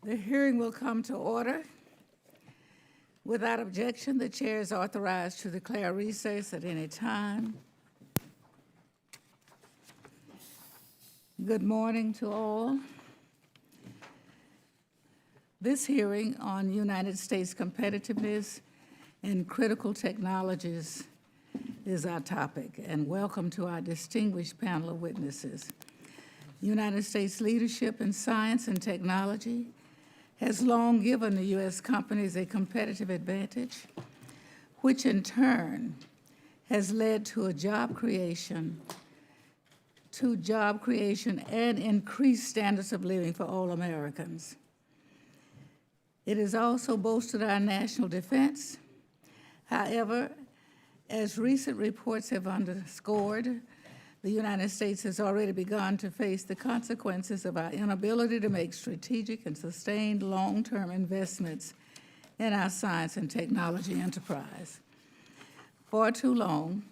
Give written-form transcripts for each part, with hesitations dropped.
The hearing will come to order. Without objection, the chair is authorized to declare recess at any time. Good morning to all. This hearing on United States competitiveness and critical technologies is our topic, and welcome to our distinguished panel of witnesses. United States leadership in science and technology has long given the U.S. companies a competitive advantage, which in turn has led to job creation and increased standards of living for all Americans. It has also bolstered our national defense. However, as recent reports have underscored, the United States has already begun to face the consequences of our inability to make strategic and sustained long-term investments in our science and technology enterprise. For too long,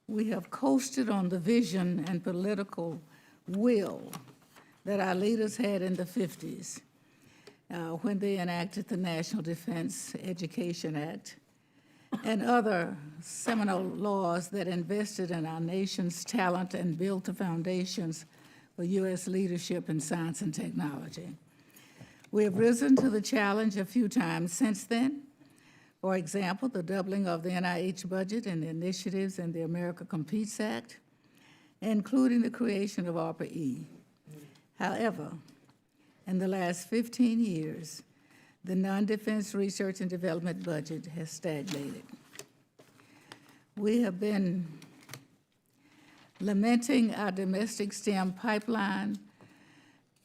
we have coasted on the vision and political will that our leaders had in the 50s when they enacted the National Defense Education Act and other seminal laws that invested in our nation's talent and built the foundations for U.S. leadership in science and technology. We have risen to the challenge a few times since then. For example, the doubling of the NIH budget and the initiatives in the America Competes Act, including the creation of ARPA-E. However, in the last 15 years, the non-defense research and development budget has stagnated. We have been lamenting our domestic STEM pipeline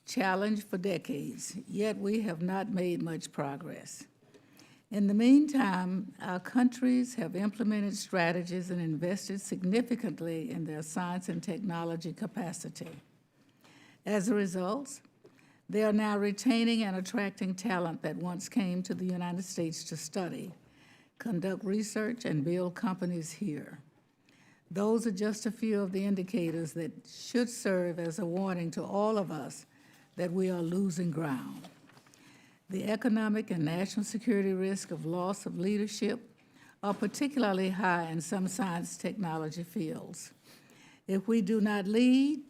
challenge for decades, yet we have not made much progress. In the meantime, our countries have implemented strategies and invested significantly in their science and technology capacity. As a result, they are now retaining and attracting talent that once came to the United States to study, conduct research, and build companies here. Those are just a few of the indicators that should serve as a warning to all of us that we are losing ground. The economic and national security risk of loss of leadership are particularly high in some science technology fields. If we do not lead,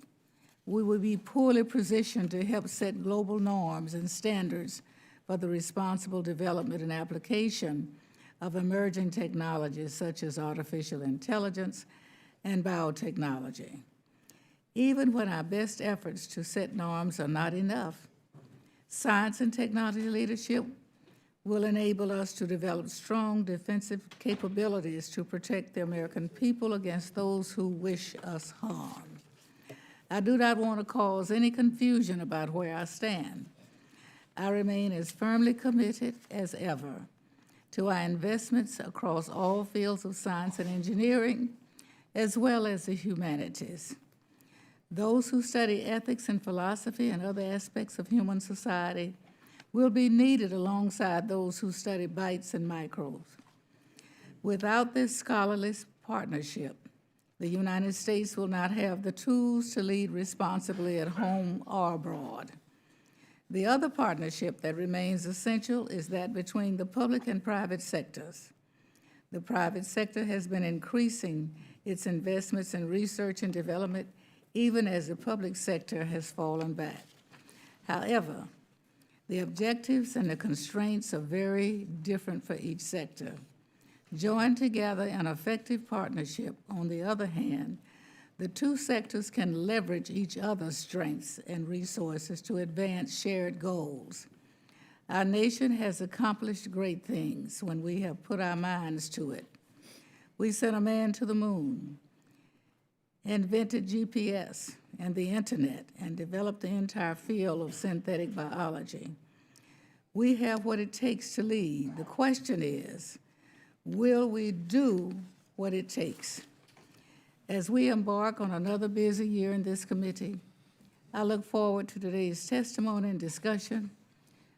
we will be poorly positioned to help set global norms and standards for the responsible development and application of emerging technologies such as artificial intelligence and biotechnology. Even when our best efforts to set norms are not enough, science and technology leadership will enable us to develop strong defensive capabilities to protect the American people against those who wish us harm. I do not want to cause any confusion about where I stand. I remain as firmly committed as ever to our investments across all fields of science and engineering, as well as the humanities. Those who study ethics and philosophy and other aspects of human society will be needed alongside those who study bytes and microbes. Without this scholarly partnership, the United States will not have the tools to lead responsibly at home or abroad. The other partnership that remains essential is that between the public and private sectors. The private sector has been increasing its investments in research and development even as the public sector has fallen back. However, the objectives and the constraints are very different for each sector. Joined together in effective partnership, on the other hand, the two sectors can leverage each other's strengths and resources to advance shared goals. Our nation has accomplished great things when we have put our minds to it. We sent a man to the moon, invented GPS and the internet, and developed the entire field of synthetic biology. We have what it takes to lead. The question is, will we do what it takes? As we embark on another busy year in this committee, I look forward to today's testimony and discussion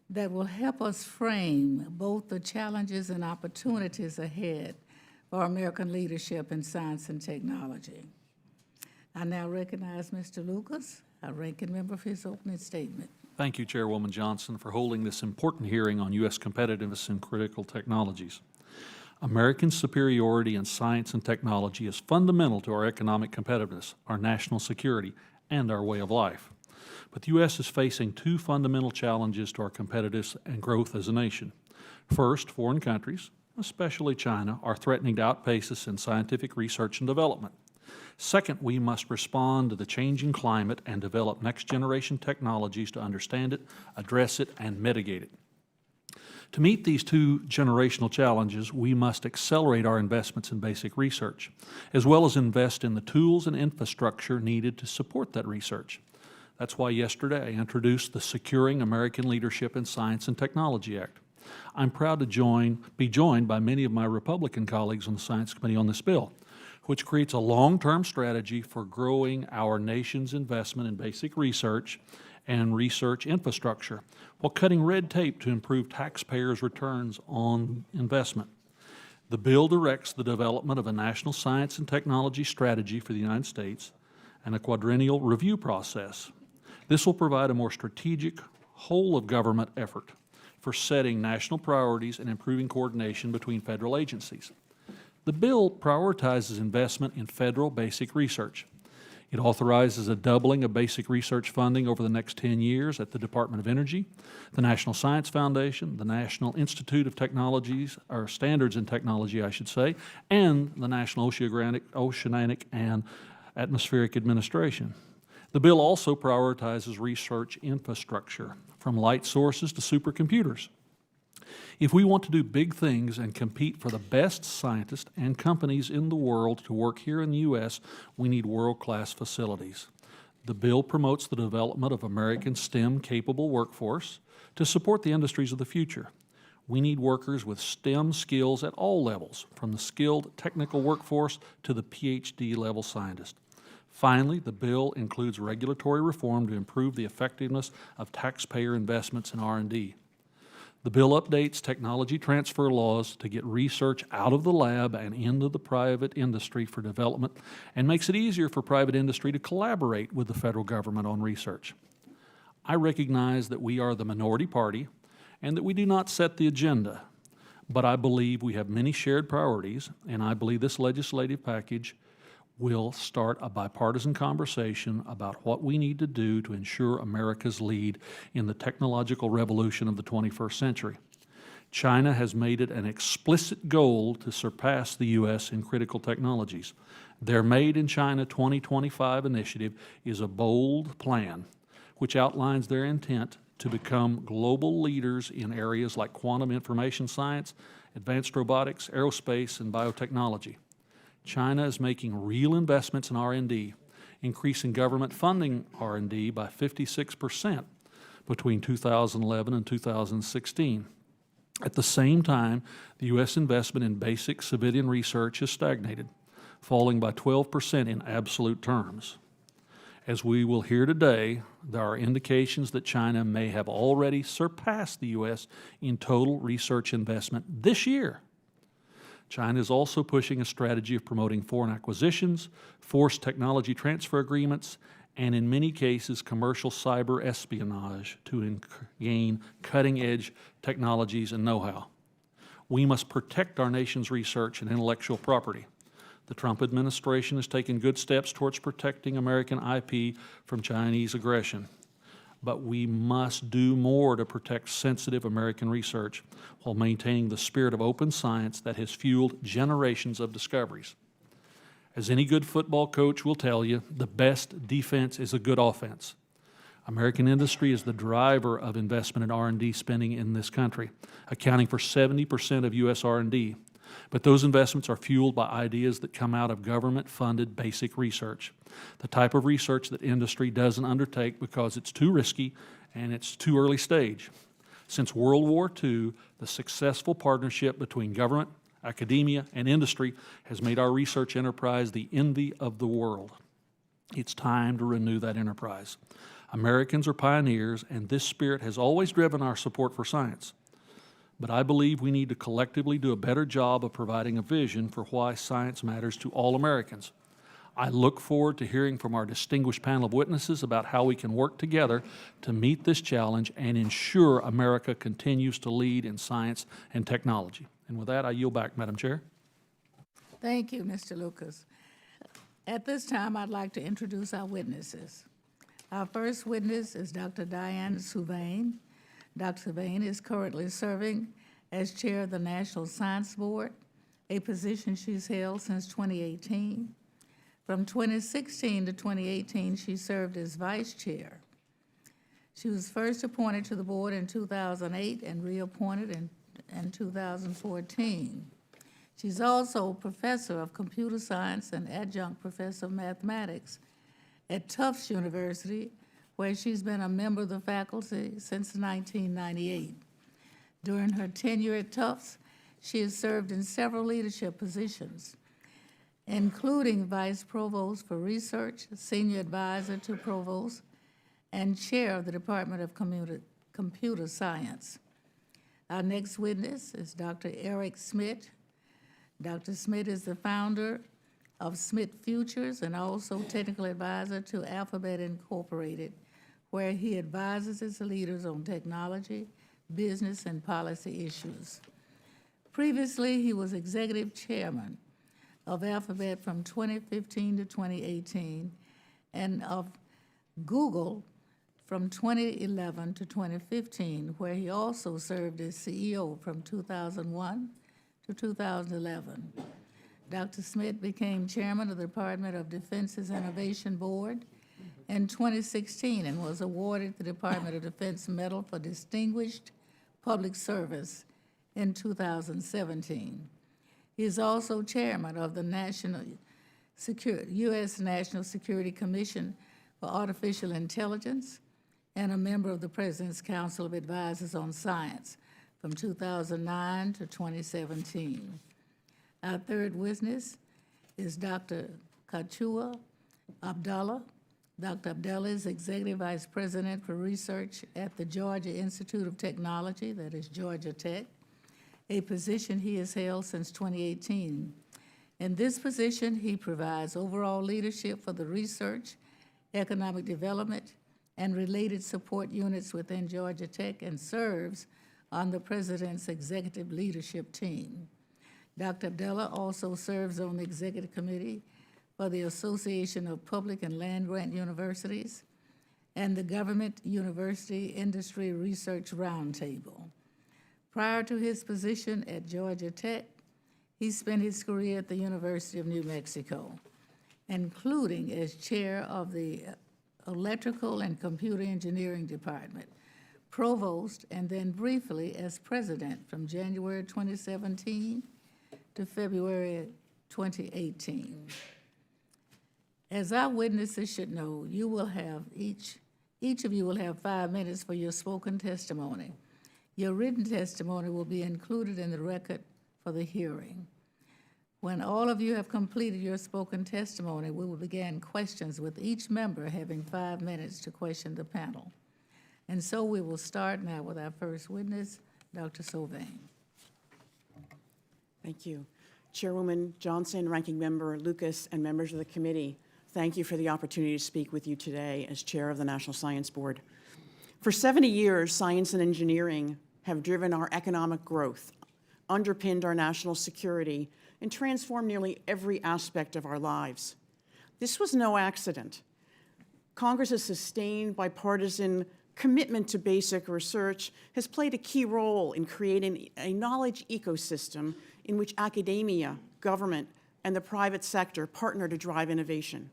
that will help us frame both the challenges and opportunities ahead for American leadership in science and technology. I now recognize Mr. Lucas, our ranking member for his opening statement. Thank you, Chairwoman Johnson, for holding this important hearing on U.S. competitiveness in critical technologies. American superiority in science and technology is fundamental to our economic competitiveness, our national security, and our way of life. But the U.S. is facing two fundamental challenges to our competitiveness and growth as a nation. First, foreign countries, especially China, are threatening to outpace us in scientific research and development. Second, we must respond to the changing climate and develop next-generation technologies to understand it, address it, and mitigate it. To meet these two generational challenges, we must accelerate our investments in basic research, as well as invest in the tools and infrastructure needed to support that research. That's why yesterday I introduced the Securing American Leadership in Science and Technology Act. I'm proud to be joined by many of my Republican colleagues on the Science Committee on this bill, which creates a long-term strategy for growing our nation's investment in basic research and research infrastructure, while cutting red tape to improve taxpayers' returns on investment. The bill directs the development of a national science and technology strategy for the United States and a quadrennial review process. This will provide a more strategic, whole-of-government effort for setting national priorities and improving coordination between federal agencies. The bill prioritizes investment in federal basic research. It authorizes a doubling of basic research funding over the next 10 years at the Department of Energy, the National Science Foundation, the National Institute of Technologies, or Standards in Technology, I should say, and the National Oceanic and Atmospheric Administration. The bill also prioritizes research infrastructure, from light sources to supercomputers. If we want to do big things and compete for the best scientists and companies in the world to work here in the U.S., we need world-class facilities. The bill promotes the development of American STEM-capable workforce to support the industries of the future. We need workers with STEM skills at all levels, from the skilled technical workforce to the PhD-level scientist. Finally, the bill includes regulatory reform to improve the effectiveness of taxpayer investments in R&D. The bill updates technology transfer laws to get research out of the lab and into the private industry for development, and makes it easier for private industry to collaborate with the federal government on research. I recognize that we are the minority party and that we do not set the agenda, but I believe we have many shared priorities, and I believe this legislative package will start a bipartisan conversation about what we need to do to ensure America's lead in the technological revolution of the 21st century. China has made it an explicit goal to surpass the U.S. in critical technologies. Their Made in China 2025 initiative is a bold plan which outlines their intent to become global leaders in areas like quantum information science, advanced robotics, aerospace, and biotechnology. China is making real investments in R&D, increasing government funding R&D by 56% between 2011 and 2016. At the same time, the U.S. investment in basic civilian research has stagnated, falling by 12% in absolute terms. As we will hear today, there are indications that China may have already surpassed the U.S. in total research investment this year. China is also pushing a strategy of promoting foreign acquisitions, forced technology transfer agreements, and in many cases, commercial cyber espionage to gain cutting-edge technologies and know-how. We must protect our nation's research and intellectual property. The Trump administration has taken good steps towards protecting American IP from Chinese aggression. But we must do more to protect sensitive American research while maintaining the spirit of open science that has fueled generations of discoveries. As any good football coach will tell you, the best defense is a good offense. American industry is the driver of investment in R&D spending in this country, accounting for 70% of U.S. R&D. But those investments are fueled by ideas that come out of government-funded basic research, the type of research that industry doesn't undertake because it's too risky and it's too early stage. Since World War II, the successful partnership between government, academia, and industry has made our research enterprise the envy of the world. It's time to renew that enterprise. Americans are pioneers, and this spirit has always driven our support for science. But I believe we need to collectively do a better job of providing a vision for why science matters to all Americans. I look forward to hearing from our distinguished panel of witnesses about how we can work together to meet this challenge and ensure America continues to lead in science and technology. And with that, I yield back, Madam Chair. Thank you, Mr. Lucas. At this time, I'd like to introduce our witnesses. Our first witness is Dr. Diane Souvaine. Dr. Souvaine is currently serving as chair of the National Science Board, a position she's held since 2018. From 2016 to 2018, she served as vice chair. She was first appointed to the board in 2008 and reappointed in 2014. She's also professor of computer science and adjunct professor of mathematics at Tufts University, where she's been a member of the faculty since 1998. During her tenure at Tufts, she has served in several leadership positions, including Vice Provost for Research, Senior Advisor to Provost, and Chair of the Department of Computer Science. Our next witness is Dr. Eric Schmidt. Dr. Schmidt is the founder of Schmidt Futures and also technical advisor to Alphabet Incorporated, where he advises its leaders on technology, business, and policy issues. Previously, he was executive chairman of Alphabet from 2015 to 2018, and of Google from 2011 to 2015, where he also served as CEO from 2001 to 2011. Dr. Schmidt became chairman of the Department of Defense's Innovation Board in 2016 and was awarded the Department of Defense Medal for Distinguished Public Service in 2017. He is also chairman of the U.S. National Security Commission for Artificial Intelligence and a member of the President's Council of Advisors on Science from 2009 to 2017. Our third witness is Dr. Abdallah. Dr. Abdullah is Executive Vice President for Research at the Georgia Institute of Technology, that is Georgia Tech, a position he has held since 2018. In this position, he provides overall leadership for the research, economic development, and related support units within Georgia Tech and serves on the President's executive leadership team. Dr. Abdullah also serves on the executive committee for the Association of Public and Land-Grant Universities and the Government University Industry Research Roundtable. Prior to his position at Georgia Tech, he spent his career at the University of New Mexico, including as chair of the Electrical and Computer Engineering Department, provost, and then briefly as president from January 2017 to February 2018. As our witnesses should know, you will have each of you will have 5 minutes for your spoken testimony. Your written testimony will be included in the record for the hearing. When all of you have completed your spoken testimony, we will begin questions with each member having 5 minutes to question the panel. And so we will start now with our first witness, Dr. Sylvain. Thank you. Chairwoman Johnson, Ranking Member Lucas, and members of the committee, thank you for the opportunity to speak with you today as chair of the National Science Board. For 70 years, science and engineering have driven our economic growth, underpinned our national security, and transformed nearly every aspect of our lives. This was no accident. Congress's sustained bipartisan commitment to basic research has played a key role in creating a knowledge ecosystem in which academia, government, and the private sector partner to drive innovation.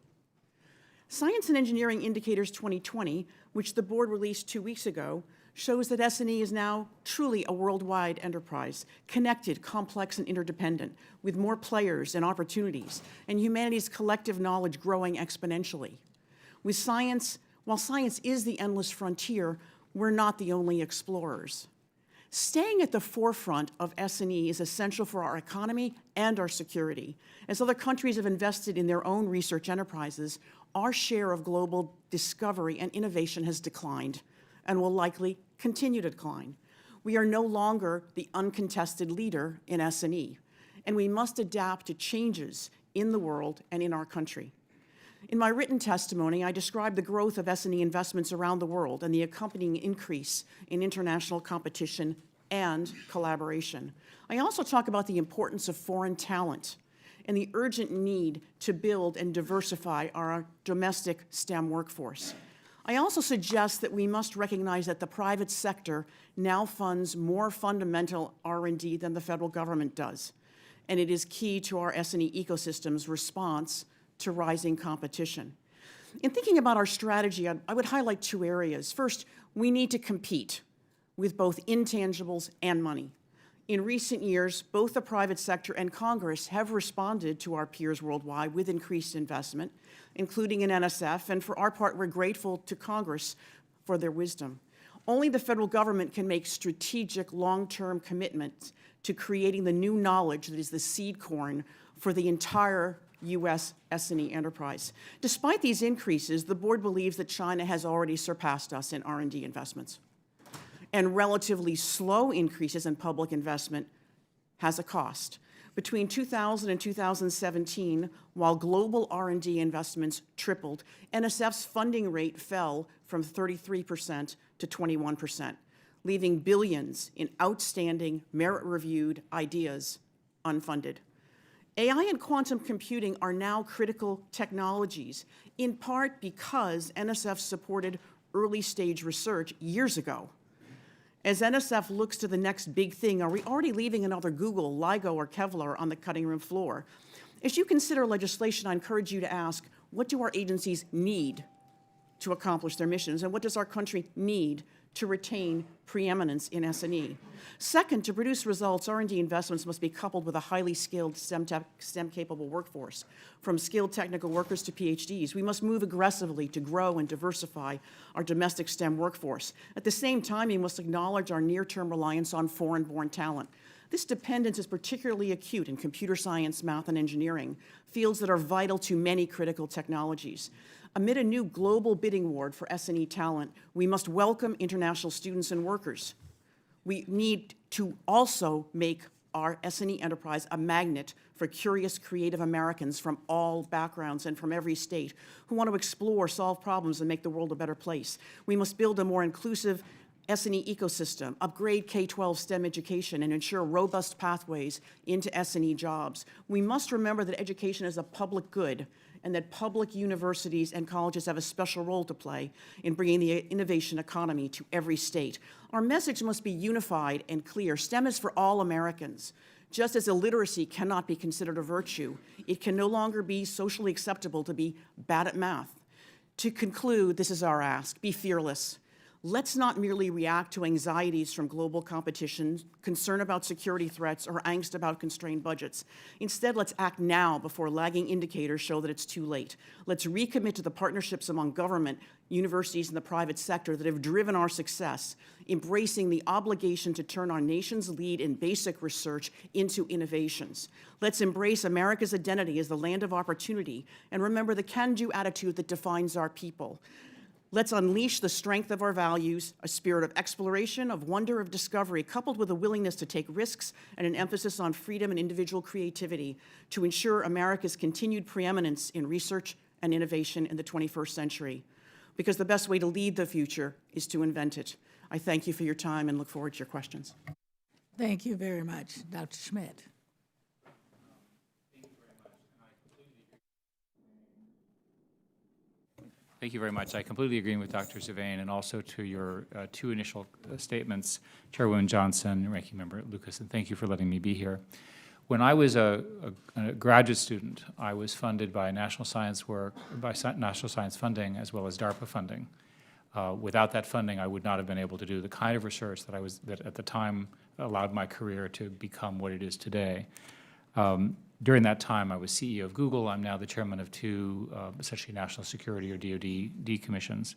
Science and Engineering Indicators 2020, which the board released 2 weeks ago, shows that S&E is now truly a worldwide enterprise, connected, complex, and interdependent, with more players and opportunities, and humanity's collective knowledge growing exponentially. While science is the endless frontier, we're not the only explorers. Staying at the forefront of S&E is essential for our economy and our security. As other countries have invested in their own research enterprises, our share of global discovery and innovation has declined and will likely continue to decline. We are no longer the uncontested leader in S&E, and we must adapt to changes in the world and in our country. In my written testimony, I described the growth of S&E investments around the world and the accompanying increase in international competition and collaboration. I also talk about the importance of foreign talent and the urgent need to build and diversify our domestic STEM workforce. I also suggest that we must recognize that the private sector now funds more fundamental R&D than the federal government does, and it is key to our S&E ecosystem's response to rising competition. In thinking about our strategy, I would highlight two areas. First, we need to compete with both intangibles and money. In recent years, both the private sector and Congress have responded to our peers worldwide with increased investment, including in NSF, and for our part, we're grateful to Congress for their wisdom. Only the federal government can make strategic, long-term commitments to creating the new knowledge that is the seed corn for the entire U.S. S&E enterprise. Despite these increases, the board believes that China has already surpassed us in R&D investments. And relatively slow increases in public investment has a cost. Between 2000 and 2017, while global R&D investments tripled, NSF's funding rate fell from 33% to 21%, leaving billions in outstanding, merit-reviewed ideas unfunded. AI and quantum computing are now critical technologies, in part because NSF supported early-stage research years ago. As NSF looks to the next big thing, are we already leaving another Google, LIGO, or Kevlar on the cutting room floor? As you consider legislation, I encourage you to ask, what do our agencies need to accomplish their missions, and what does our country need to retain preeminence in S&E? Second, to produce results, R&D investments must be coupled with a highly skilled STEM-capable workforce, from skilled technical workers to PhDs. We must move aggressively to grow and diversify our domestic STEM workforce. At the same time, we must acknowledge our near-term reliance on foreign-born talent. This dependence is particularly acute in computer science, math, and engineering, fields that are vital to many critical technologies. Amid a new global bidding war for S&E talent, we must welcome international students and workers. We need to also make our S&E enterprise a magnet for curious, creative Americans from all backgrounds and from every state who want to explore, solve problems, and make the world a better place. We must build a more inclusive S&E ecosystem, upgrade K-12 STEM education, and ensure robust pathways into S&E jobs. We must remember that education is a public good, and that public universities and colleges have a special role to play in bringing the innovation economy to every state. Our message must be unified and clear. STEM is for all Americans. Just as illiteracy cannot be considered a virtue, it can no longer be socially acceptable to be bad at math. To conclude, this is our ask: be fearless. Let's not merely react to anxieties from global competition, concern about security threats, or angst about constrained budgets. Instead, let's act now before lagging indicators show that it's too late. Let's recommit to the partnerships among government, universities, and the private sector that have driven our success, embracing the obligation to turn our nation's lead in basic research into innovations. Let's embrace America's identity as the land of opportunity and remember the can-do attitude that defines our people. Let's unleash the strength of our values, a spirit of exploration, of wonder, of discovery, coupled with a willingness to take risks and an emphasis on freedom and individual creativity to ensure America's continued preeminence in research and innovation in the 21st century. Because the best way to lead the future is to invent it. I thank you for your time and look forward to your questions. Thank you very much, Dr. Schmidt. Thank you very much. I completely agree with Dr. Souvaine and also to your two initial statements, Chairwoman Johnson and Ranking Member Lucas, and thank you for letting me be here. When I was a graduate student, I was funded by national science funding as well as DARPA funding. Without that funding, I would not have been able to do the kind of research that at the time allowed my career to become what it is today. During that time, I was CEO of Google. I'm now the chairman of two, essentially national security or DoD commissions.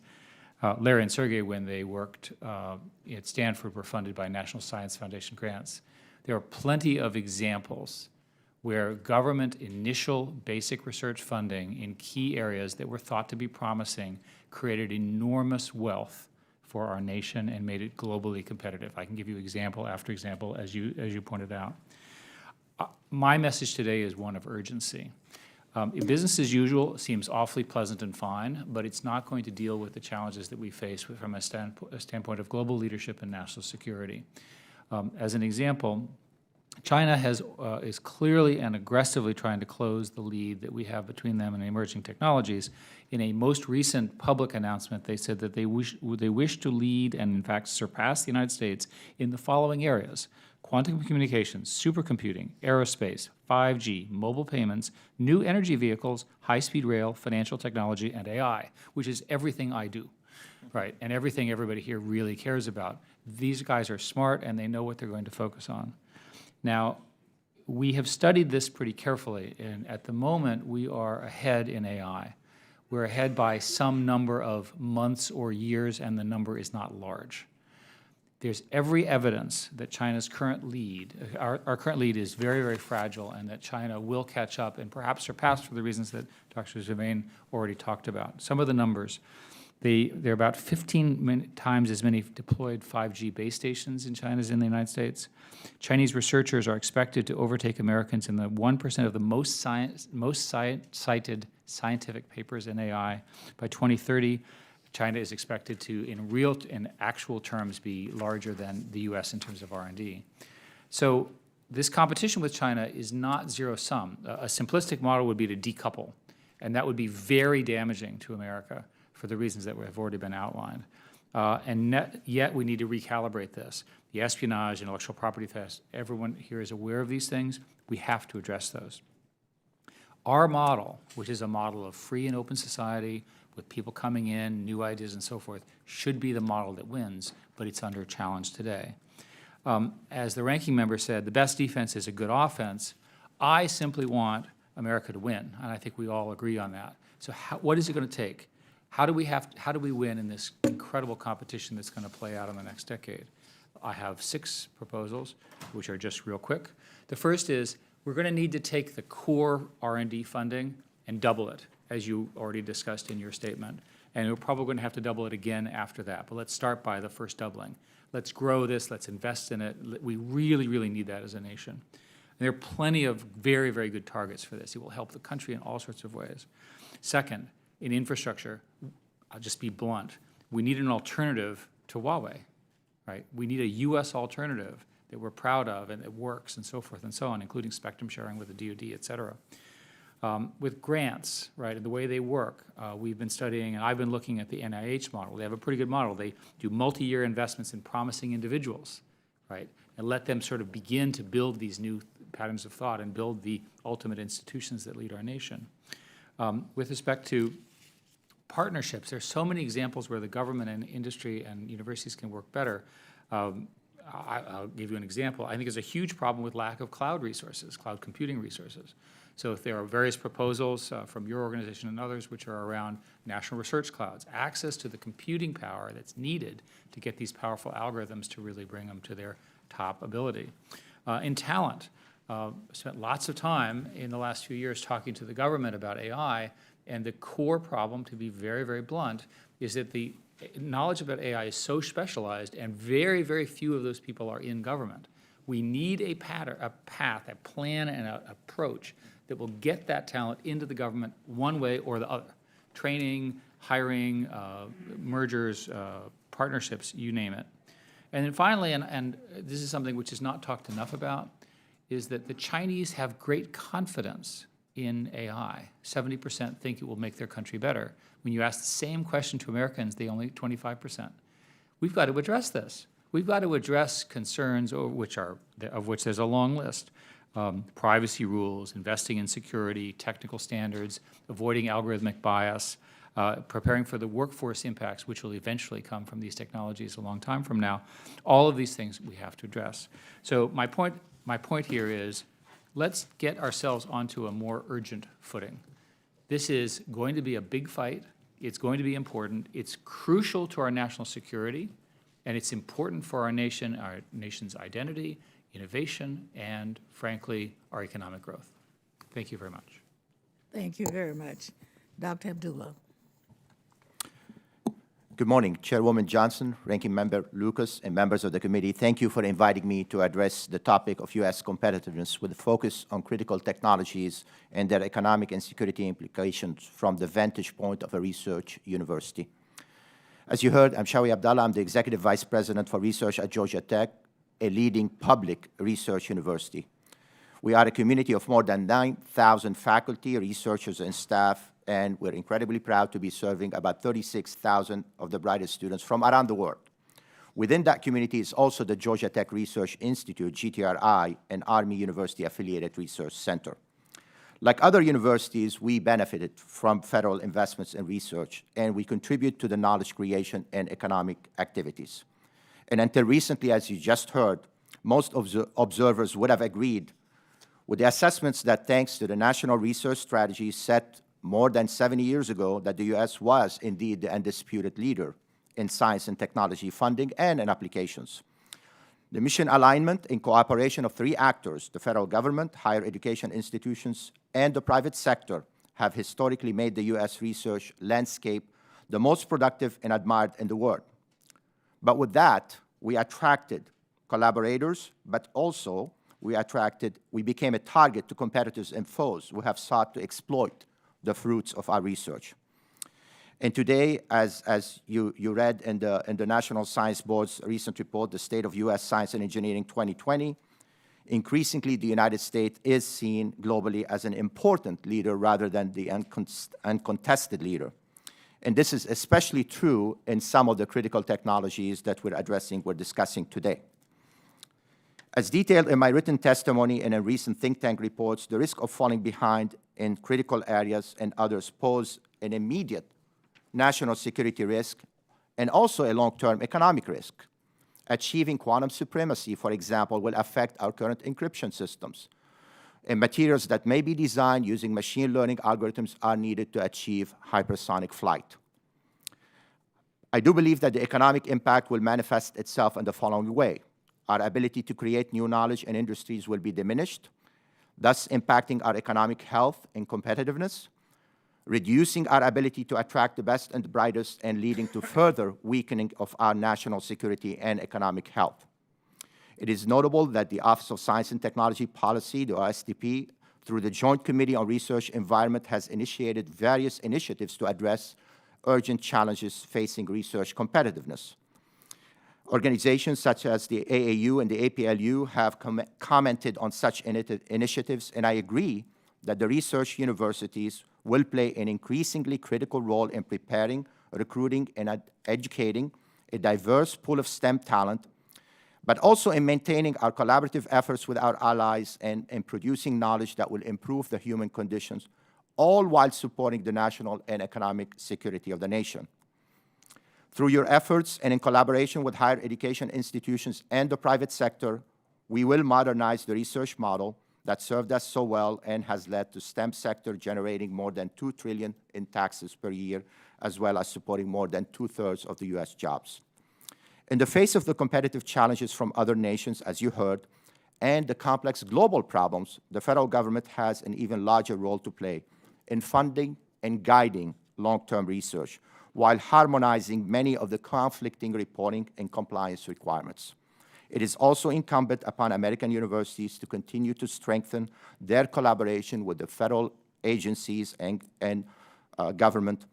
Larry and Sergey, when they worked at Stanford, were funded by National Science Foundation grants. There are plenty of examples where government initial basic research funding in key areas that were thought to be promising created enormous wealth for our nation and made it globally competitive. I can give you example after example, as you pointed out. My message today is one of urgency. Business as usual seems awfully pleasant and fine, but it's not going to deal with the challenges that we face from a standpoint of global leadership and national security. As an example, China is clearly and aggressively trying to close the lead that we have between them and emerging technologies. In a most recent public announcement, they said that they wish to lead and, in fact, surpass the United States in the following areas: quantum communications, supercomputing, aerospace, 5G, mobile payments, new energy vehicles, high-speed rail, financial technology, and AI, which is everything I do, right, and everything everybody here really cares about. These guys are smart, and they know what they're going to focus on. Now, we have studied this pretty carefully, and at the moment, we are ahead in AI. We're ahead by some number of months or years, and the number is not large. There's every evidence that China's current lead, our current lead is very, very fragile, and that China will catch up and perhaps surpass for the reasons that Dr. Souvaine already talked about. Some of the numbers. There are about 15 times as many deployed 5G base stations in China as in the United States. Chinese researchers are expected to overtake Americans in the 1% of the most cited scientific papers in AI. By 2030, China is expected to, in actual terms, be larger than the U.S. in terms of R&D. So this competition with China is not zero-sum. A simplistic model would be to decouple, and that would be very damaging to America for the reasons that have already been outlined. Yet we need to recalibrate this. The espionage, intellectual property theft, everyone here is aware of these things. We have to address those. Our model, which is a model of free and open society with people coming in, new ideas and so forth, should be the model that wins, but it's under challenge today. As the ranking member said, the best defense is a good offense. I simply want America to win, and I think we all agree on that. So what is it going to take? How do we win in this incredible competition that's going to play out in the next decade? I have 6 proposals, which are just real quick. The first is we're going to need to take the core R&D funding and double it, as you already discussed in your statement. And we're probably going to have to double it again after that. But let's start by the first doubling. Let's grow this. Let's invest in it. We really, really need that as a nation. And there are plenty of very, very good targets for this. It will help the country in all sorts of ways. Second, in infrastructure, I'll just be blunt, we need an alternative to Huawei, right? We need a U.S. alternative that we're proud of and that works and so forth and so on, including spectrum sharing with the DoD, et cetera. With grants, right, and the way they work, we've been studying, and I've been looking at the NIH model. They have a pretty good model. They do multi-year investments in promising individuals, right, and let them sort of begin to build these new patterns of thought and build the ultimate institutions that lead our nation. With respect to partnerships, there's so many examples where the government and industry and universities can work better. I'll give you an example. I think there's a huge problem with lack of cloud resources, cloud computing resources. So if there are various proposals from your organization and others which are around national research clouds, access to the computing power that's needed to get these powerful algorithms to really bring them to their top ability. In talent, spent lots of time in the last few years talking to the government about AI, and the core problem, to be very, very blunt, is that the knowledge about AI is so specialized, and very, very few of those people are in government. We need a path, a plan, and an approach that will get that talent into the government one way or the other. Training, hiring, mergers, partnerships, you name it. And then finally, and this is something which is not talked enough about, is that the Chinese have great confidence in AI. 70% think it will make their country better. When you ask the same question to Americans, they only 25%. We've got to address this. We've got to address concerns of which there's a long list. Privacy rules, investing in security, technical standards, avoiding algorithmic bias, preparing for the workforce impacts, which will eventually come from these technologies a long time from now. All of these things we have to address. So my point here is, let's get ourselves onto a more urgent footing. This is going to be a big fight. It's going to be important. It's crucial to our national security, and it's important for our nation's identity, innovation, and, frankly, our economic growth. Thank you very much. Thank you very much. Dr. Abdullah. Good morning, Chairwoman Johnson, Ranking Member Lucas, and members of the committee. Thank you for inviting me to address the topic of U.S. competitiveness with a focus on critical technologies and their economic and security implications from the vantage point of a research university. As you heard, I'm Chaouki Abdallah. I'm the Executive Vice President for Research at Georgia Tech, a leading public research university. We are a community of more than 9,000 faculty, researchers, and staff, and we're incredibly proud to be serving about 36,000 of the brightest students from around the world. Within that community is also the Georgia Tech Research Institute, GTRI, an Army University-affiliated research center. Like other universities, we benefited from federal investments in research, and we contribute to the knowledge creation and economic activities. And until recently, as you just heard, most observers would have agreed with the assessments that thanks to the national research strategy set more than 70 years ago, that the U.S. was indeed the undisputed leader in science and technology funding and in applications. The mission alignment in cooperation of three actors, the federal government, higher education institutions, and the private sector, have historically made the U.S. research landscape the most productive and admired in the world. But with that, we attracted collaborators, but also we became a target to competitors and foes who have sought to exploit the fruits of our research. And today, as you read in the National Science Board's recent report, The State of U.S. Science and Engineering 2020, increasingly the United States is seen globally as an important leader rather than the uncontested leader. And this is especially true in some of the critical technologies that we're discussing today. As detailed in my written testimony and in recent think tank reports, the risk of falling behind in critical areas and others pose an immediate national security risk and also a long-term economic risk. Achieving quantum supremacy, for example, will affect our current encryption systems, and materials that may be designed using machine learning algorithms are needed to achieve hypersonic flight. I do believe that the economic impact will manifest itself in the following way. Our ability to create new knowledge and industries will be diminished, thus impacting our economic health and competitiveness, reducing our ability to attract the best and the brightest, and leading to further weakening of our national security and economic health. It is notable that the Office of Science and Technology Policy, the OSTP, through the Joint Committee on Research Environment, has initiated various initiatives to address urgent challenges facing research competitiveness. Organizations such as the AAU and the APLU have commented on such initiatives, and I agree that the research universities will play an increasingly critical role in preparing, recruiting, and educating a diverse pool of STEM talent, but also in maintaining our collaborative efforts with our allies and in producing knowledge that will improve the human conditions, all while supporting the national and economic security of the nation. Through your efforts and in collaboration with higher education institutions and the private sector, we will modernize the research model that served us so well and has led to STEM sector generating more than $2 trillion in taxes per year, as well as supporting more than 2/3 of the U.S. jobs. In the face of the competitive challenges from other nations, as you heard, and the complex global problems, the federal government has an even larger role to play in funding and guiding long-term research, while harmonizing many of the conflicting reporting and compliance requirements. It is also incumbent upon American universities to continue to strengthen their collaboration with the federal agencies and government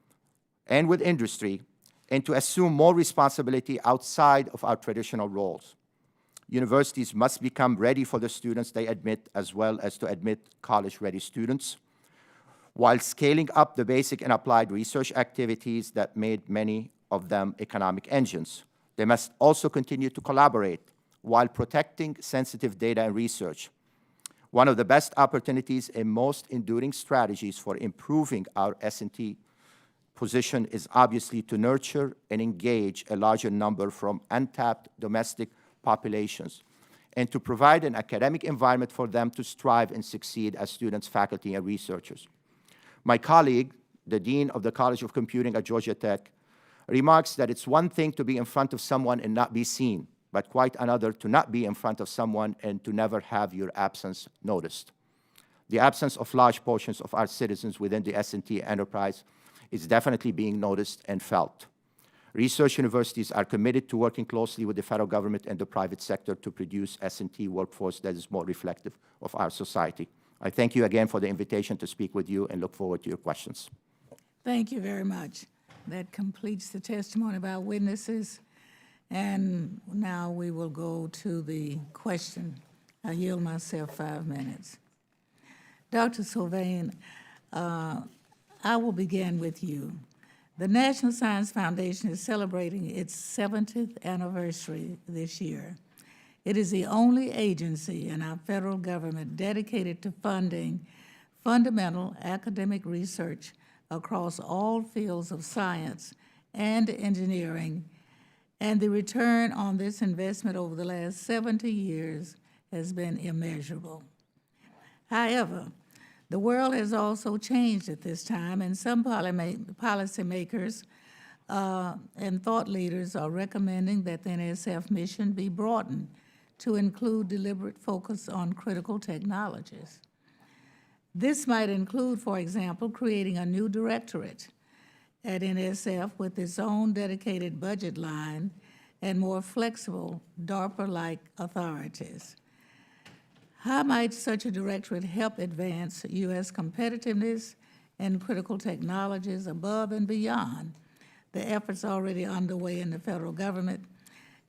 and with industry, and to assume more responsibility outside of our traditional roles. Universities must become ready for the students they admit, as well as to admit college-ready students, while scaling up the basic and applied research activities that made many of them economic engines. They must also continue to collaborate while protecting sensitive data and research. One of the best opportunities and most enduring strategies for improving our S&T position is obviously to nurture and engage a larger number from untapped domestic populations, and to provide an academic environment for them to strive and succeed as students, faculty, and researchers. My colleague, the Dean of the College of Computing at Georgia Tech, remarks that it's one thing to be in front of someone and not be seen, but quite another to not be in front of someone and to never have your absence noticed. The absence of large portions of our citizens within the S&T enterprise is definitely being noticed and felt. Research universities are committed to working closely with the federal government and the private sector to produce S&T workforce that is more reflective of our society. I thank you again for the invitation to speak with you and look forward to your questions. Thank you very much. That completes the testimony of our witnesses. And now we will go to the question. I yield myself 5 minutes. Dr. Souvaine, I will begin with you. The National Science Foundation is celebrating its 70th anniversary this year. It is the only agency in our federal government dedicated to funding fundamental academic research across all fields of science and engineering, and the return on this investment over the last 70 years has been immeasurable. However, the world has also changed at this time, and some policymakers and thought leaders are recommending that the NSF mission be broadened to include deliberate focus on critical technologies. This might include, for example, creating a new directorate at NSF with its own dedicated budget line and more flexible DARPA-like authorities. How might such a directorate help advance U.S. competitiveness and critical technologies above and beyond the efforts already underway in the federal government?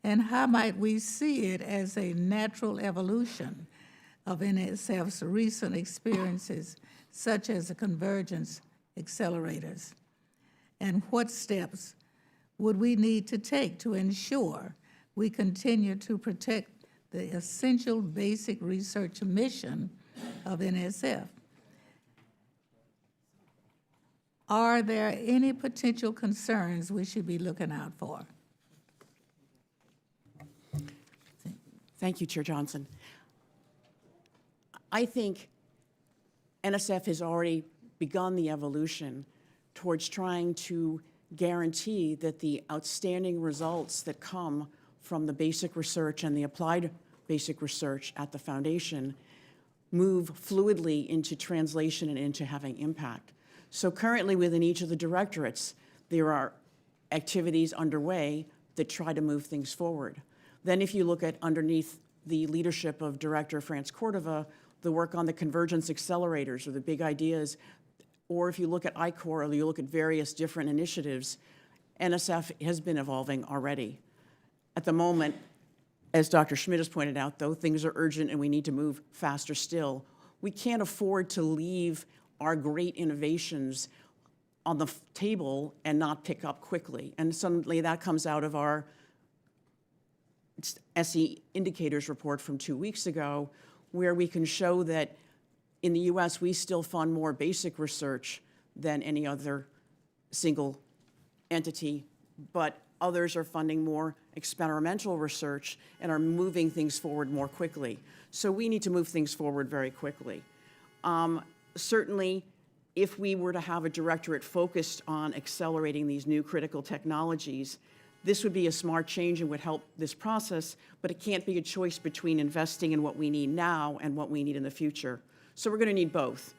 And how might we see it as a natural evolution of NSF's recent experiences, such as the convergence accelerators? And what steps would we need to take to ensure we continue to protect the essential basic research mission of NSF? Are there any potential concerns we should be looking out for? Thank you, Chair Johnson. I think NSF has already begun the evolution towards trying to guarantee that the outstanding results that come from the basic research and the applied basic research at the foundation move fluidly into translation and into having impact. So currently within each of the directorates, there are activities underway that try to move things forward. Then if you look at underneath the leadership of Director France Cordova, the work on the convergence accelerators or the big ideas, or if you look at I-Corps or you look at various different initiatives, NSF has been evolving already. At the moment, as Dr. Schmidt has pointed out, though, things are urgent and we need to move faster still. We can't afford to leave our great innovations on the table and not pick up quickly. And suddenly that comes out of our SE indicators report from 2 weeks ago, where we can show that in the US, we still fund more basic research than any other single entity, but others are funding more experimental research and are moving things forward more quickly. So we need to move things forward very quickly. Certainly, if we were to have a directorate focused on accelerating these new critical technologies, this would be a smart change and would help this process, but it can't be a choice between investing in what we need now and what we need in the future. So we're going to need both.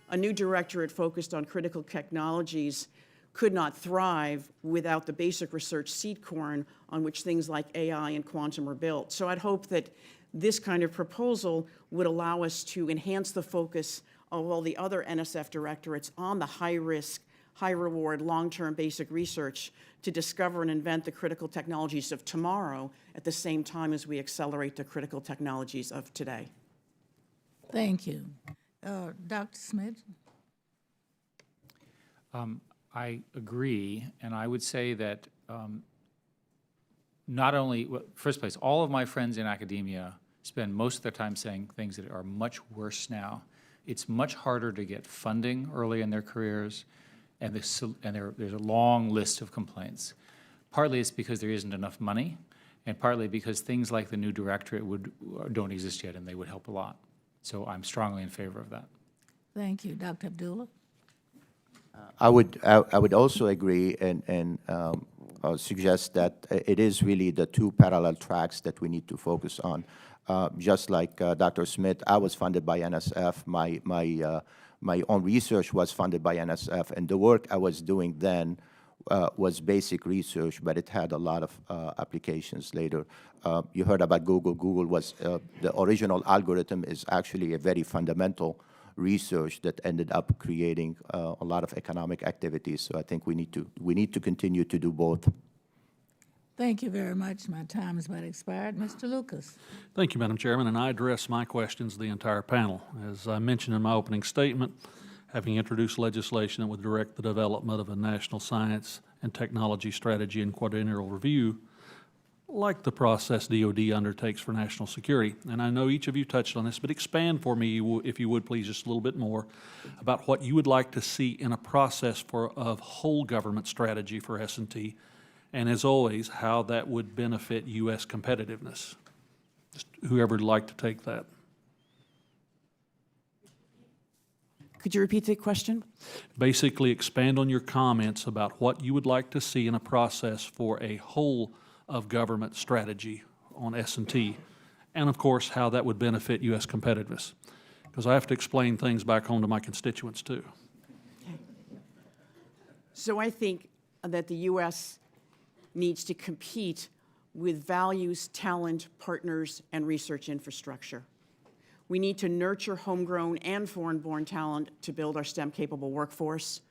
A new directorate focused on critical technologies could not thrive without the basic research seed corn on which things like AI and quantum are built. So I'd hope that this kind of proposal would allow us to enhance the focus of all the other NSF directorates on the high-risk, high-reward, long-term basic research to discover and invent the critical technologies of tomorrow at the same time as we accelerate the critical technologies of today. Thank you. Dr. Schmidt? I agree, and I would say that not only, well, first place, all of my friends in academia spend most of their time saying things that are much worse now. It's much harder to get funding early in their careers, and there's a long list of complaints. Partly it's because there isn't enough money, and partly because things like the new directorate don't exist yet, and they would help a lot. So I'm strongly in favor of that. Thank you. Dr. Abdullah? I would also agree and suggest that it is really the two parallel tracks that we need to focus on. Just like Dr. Schmidt, I was funded by NSF. My own research was funded by NSF, and the work I was doing then was basic research, but it had a lot of applications later. You heard about Google. Google was, the original algorithm is actually a very fundamental research that ended up creating a lot of economic activities. So I think we need to continue to do both. Thank you very much. My time has about expired. Mr. Lucas. Thank you, Madam Chairman, and I address my questions to the entire panel. As I mentioned in my opening statement, having introduced legislation that would direct the development of a national science and technology strategy and quadrennial review, like the process DOD undertakes for national security. And I know each of you touched on this, but expand for me, if you would please, just a little bit more about what you would like to see in a process of whole government strategy for S&T, and as always, how that would benefit U.S. competitiveness. Just whoever would like to take that. Could you repeat the question? Basically, expand on your comments about what you would like to see in a process for a whole of government strategy on S&T, and of course, how that would benefit U.S. competitiveness. Because I have to explain things back home to my constituents, too. Okay. So I think that the U.S. needs to compete with values, talent, partners, and research infrastructure. We need to nurture homegrown and foreign-born talent to build our STEM-capable workforce.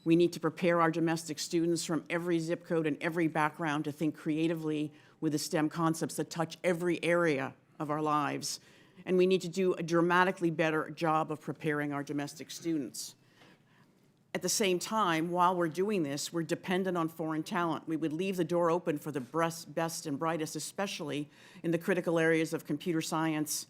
We need to prepare our domestic students from every zip code and every background to think creatively with the STEM concepts that touch every area of our lives. And we need to do a dramatically better job of preparing our domestic students. At the same time, while we're doing this, we're dependent on foreign talent. We would leave the door open for the best and brightest, especially in the critical areas of computer science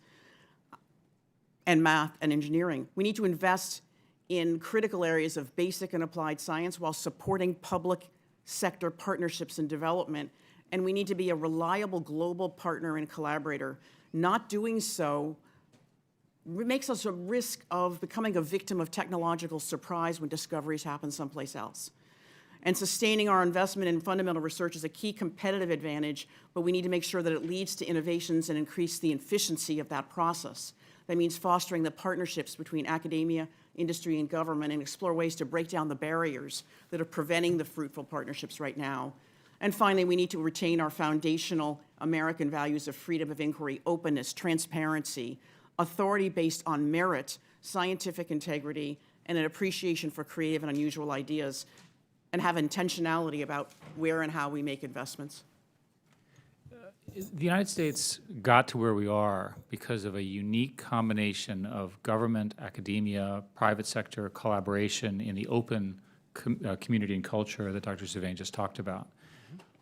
and math and engineering. We need to invest in critical areas of basic and applied science while supporting public sector partnerships and development. And we need to be a reliable global partner and collaborator. Not doing so makes us a risk of becoming a victim of technological surprise when discoveries happen someplace else. And sustaining our investment in fundamental research is a key competitive advantage, but we need to make sure that it leads to innovations and increase the efficiency of that process. That means fostering the partnerships between academia, industry, and government, and explore ways to break down the barriers that are preventing the fruitful partnerships right now. And finally, we need to retain our foundational American values of freedom of inquiry, openness, transparency, authority based on merit, scientific integrity, and an appreciation for creative and unusual ideas, and have intentionality about where and how we make investments. The United States got to where we are because of a unique combination of government, academia, private sector collaboration in the open community and culture that Dr. Souvaine just talked about.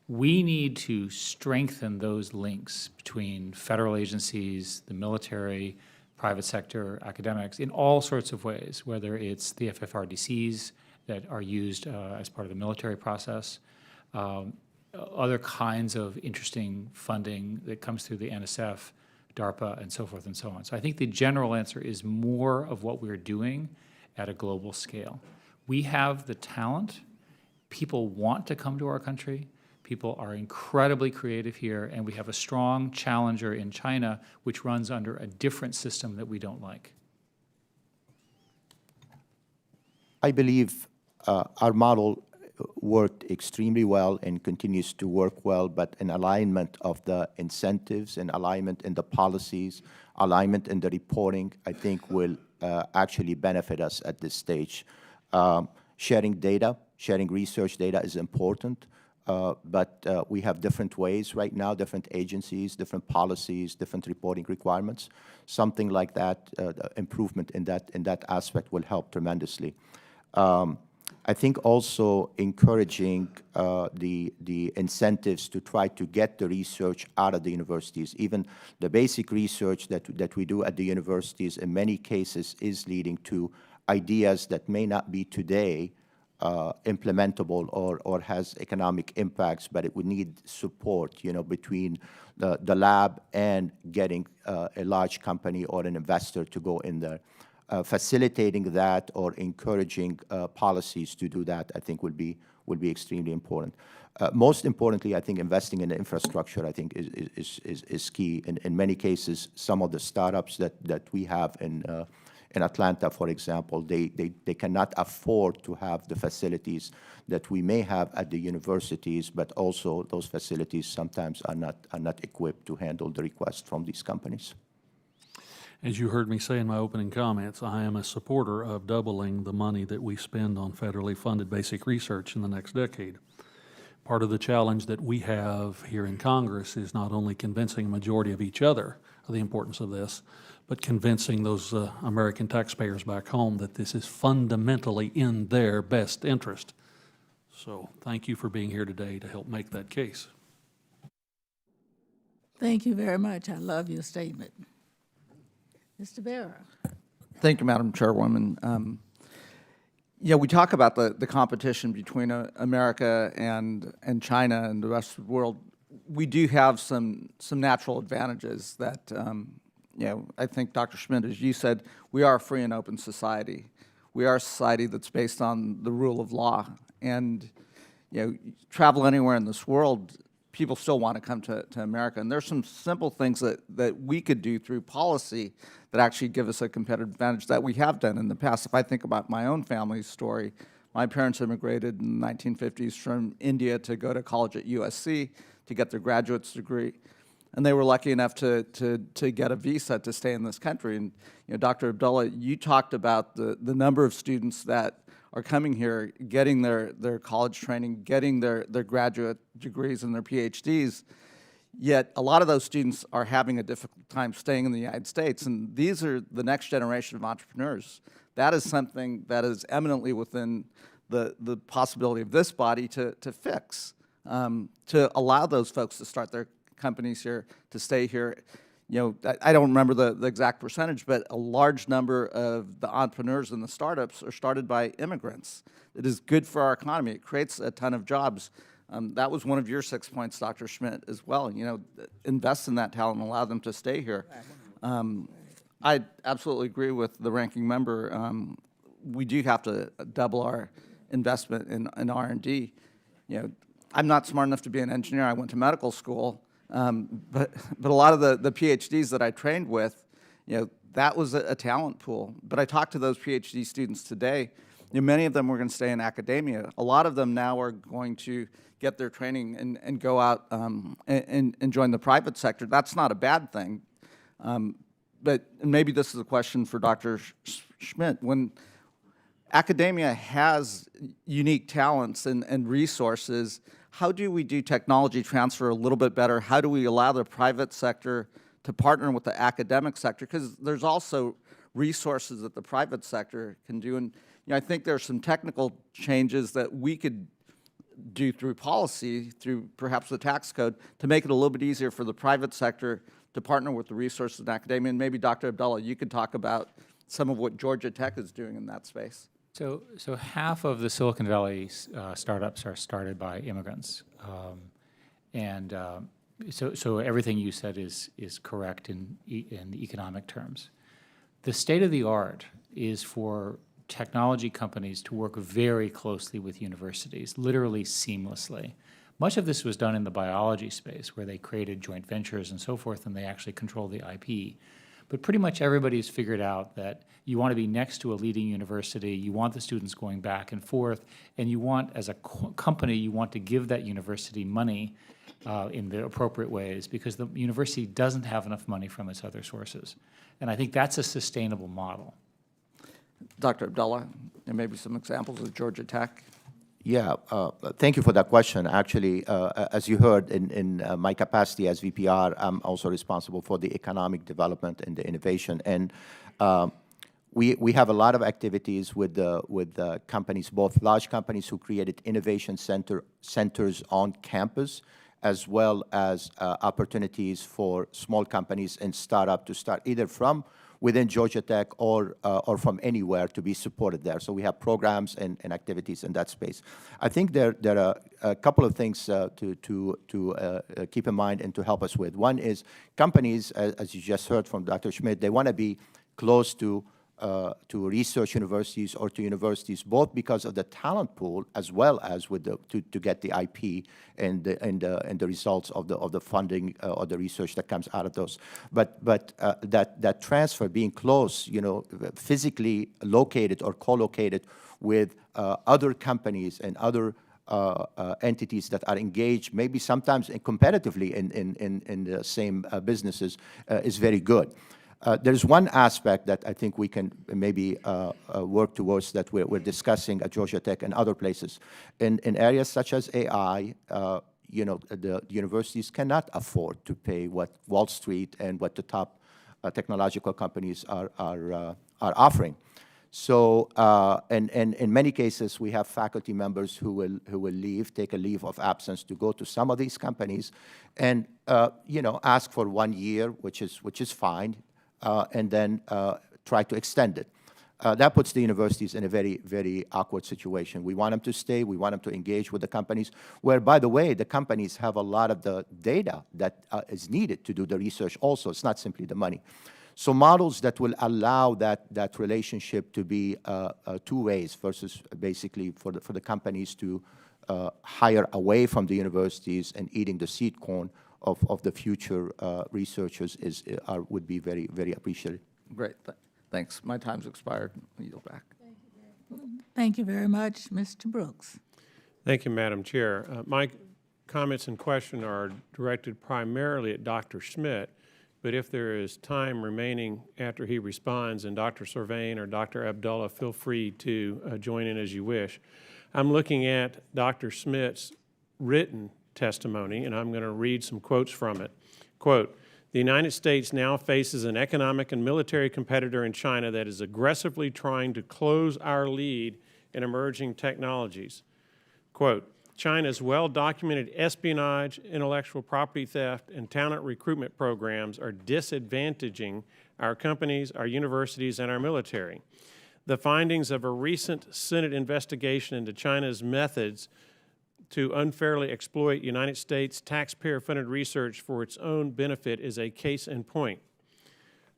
We need to strengthen those links between federal agencies, the military, private sector, academics, in all sorts of ways, whether it's the FFRDCs that are used as part of the military process, other kinds of interesting funding that comes through the NSF, DARPA, and so forth and so on. So I think the general answer is more of what we're doing at a global scale. We have the talent. People want to come to our country. People are incredibly creative here, and we have a strong challenger in China, which runs under a different system that we don't like. I believe our model worked extremely well and continues to work well, but an alignment of the incentives and alignment in the policies, alignment in the reporting, I think will actually benefit us at this stage. Sharing data, sharing research data is important, but we have different ways right now, different agencies, different policies, different reporting requirements. Something like that, improvement in that aspect will help tremendously. I think also encouraging the incentives to try to get the research out of the universities. Even the basic research that we do at the universities in many cases is leading to ideas that may not be today implementable or has economic impacts, but it would need support, you know, between the lab and getting a large company or an investor to go in there. Facilitating that or encouraging policies to do that, I think, will be extremely important. Most importantly, I think investing in the infrastructure, I think, is key. In many cases, some of the startups that we have in Atlanta, for example, they cannot afford to have the facilities that we may have at the universities, but also those facilities sometimes are not equipped to handle the requests from these companies. As you heard me say in my opening comments, I am a supporter of doubling the money that we spend on federally funded basic research in the next decade. Part of the challenge that we have here in Congress is not only convincing a majority of each other of the importance of this, but convincing those American taxpayers back home that this is fundamentally in their best interest. So thank you for being here today to help make that case. Thank you very much. I love your statement. Mr. Barrow. Thank you, Madam Chairwoman. Yeah, we talk about the competition between America and China and the rest of the world. We do have some natural advantages that, I think, Dr. Schmidt, as you said, we are a free and open society. We are a society that's based on the rule of law. And, travel anywhere in this world, people still want to come to America. And there's some simple things that we could do through policy that actually give us a competitive advantage that we have done in the past. If I think about my own family story, my parents immigrated in the 1950s from India to go to college at USC to get their graduate's degree. And they were lucky enough to get a visa to stay in this country. And Dr. Abdullah, you talked about the number of students that are coming here, getting their college training, getting their graduate degrees and their PhDs, yet a lot of those students are having a difficult time staying in the United States, and these are the next generation of entrepreneurs. That is something that is eminently within the possibility of this body to fix, to allow those folks to start their companies here, to stay here. I don't remember the exact percentage, but a large number of the entrepreneurs and the startups are started by immigrants. It is good for our economy. It creates a ton of jobs. That was one of your 6 points, Dr. Schmidt, as well. Invest in that talent and allow them to stay here. I absolutely agree with the ranking member. We do have to double our investment in R&D. I'm not smart enough to be an engineer. I went to medical school. But a lot of the PhDs that I trained with, that was a talent pool. But I talked to those PhD students today. Many of them were going to stay in academia. A lot of them now are going to get their training and go out and join the private sector. That's not a bad thing. But maybe this is a question for Dr. Schmidt. When academia has unique talents and resources, how do we do technology transfer a little bit better? How do we allow the private sector to partner with the academic sector? Because there's also resources that the private sector can do. And I think there's some technical changes that we could do through policy, through perhaps the tax code, to make it a little bit easier for the private sector to partner with the resources in academia. And maybe, Dr. Abdallah, you could talk about some of what Georgia Tech is doing in that space. So half of the Silicon Valley startups are started by immigrants, so everything you said is correct in economic terms. The state of the art is for technology companies to work very closely with universities, literally seamlessly. Much of this was done in the biology space, where they created joint ventures and so forth, and they actually control the IP. But pretty much everybody's figured out that you want to be next to a leading university, you want the students going back and forth, and you want, as a company, you want to give that university money in the appropriate ways, because the university doesn't have enough money from its other sources. And I think that's a sustainable model. Dr. Abdullah, and maybe some examples of Georgia Tech. Yeah, thank you for that question. Actually, as you heard, in my capacity as VPR, I'm also responsible for the economic development and the innovation. And we have a lot of activities with the companies, both large companies who created innovation centers on campus, as well as opportunities for small companies and startup to start either from within Georgia Tech or from anywhere to be supported there. So we have programs and activities in that space. I think there are a couple of things to keep in mind and to help us with. One is companies, as you just heard from Dr. Schmidt, they want to be close to to research universities or to universities, both because of the talent pool as well as with to get the IP and the results of the funding or the research that comes out of those. But that transfer, being close, physically located or co-located with other companies and other entities that are engaged, maybe sometimes competitively in the same businesses, is very good. There's one aspect that I think we can maybe work towards that we're discussing at Georgia Tech and other places. In areas such as AI, the universities cannot afford to pay what Wall Street and what the top technological companies are offering. So, and in many cases, we have faculty members who will leave, take a leave of absence to go to some of these companies, and ask for 1 year, which is fine, and then try to extend it. That puts the universities in a very, very awkward situation. We want them to stay. We want them to engage with the companies, where, by the way, the companies have a lot of the data that is needed to do the research also. It's not simply the money. So models that will allow that relationship to be two ways versus basically for the companies to hire away from the universities and eating the seed corn of the future researchers would be very, very appreciated. Great, thanks. My time's expired. I'll yield back. Thank you very much, Mr. Brooks. Thank you, Madam Chair. My comments and question are directed primarily at Dr. Schmidt, but if there is time remaining after he responds, and Dr. Sylvain or Dr. Abdullah, feel free to join in as you wish. I'm looking at Dr. Schmidt's written testimony, and I'm going to read some quotes from it. Quote, "The United States now faces an economic and military competitor in China that is aggressively trying to close our lead in emerging technologies." Quote, "China's well-documented espionage, intellectual property theft, and talent recruitment programs are disadvantaging our companies, our universities, and our military. The findings of a recent Senate investigation into China's methods to unfairly exploit United States taxpayer-funded research for its own benefit is a case in point."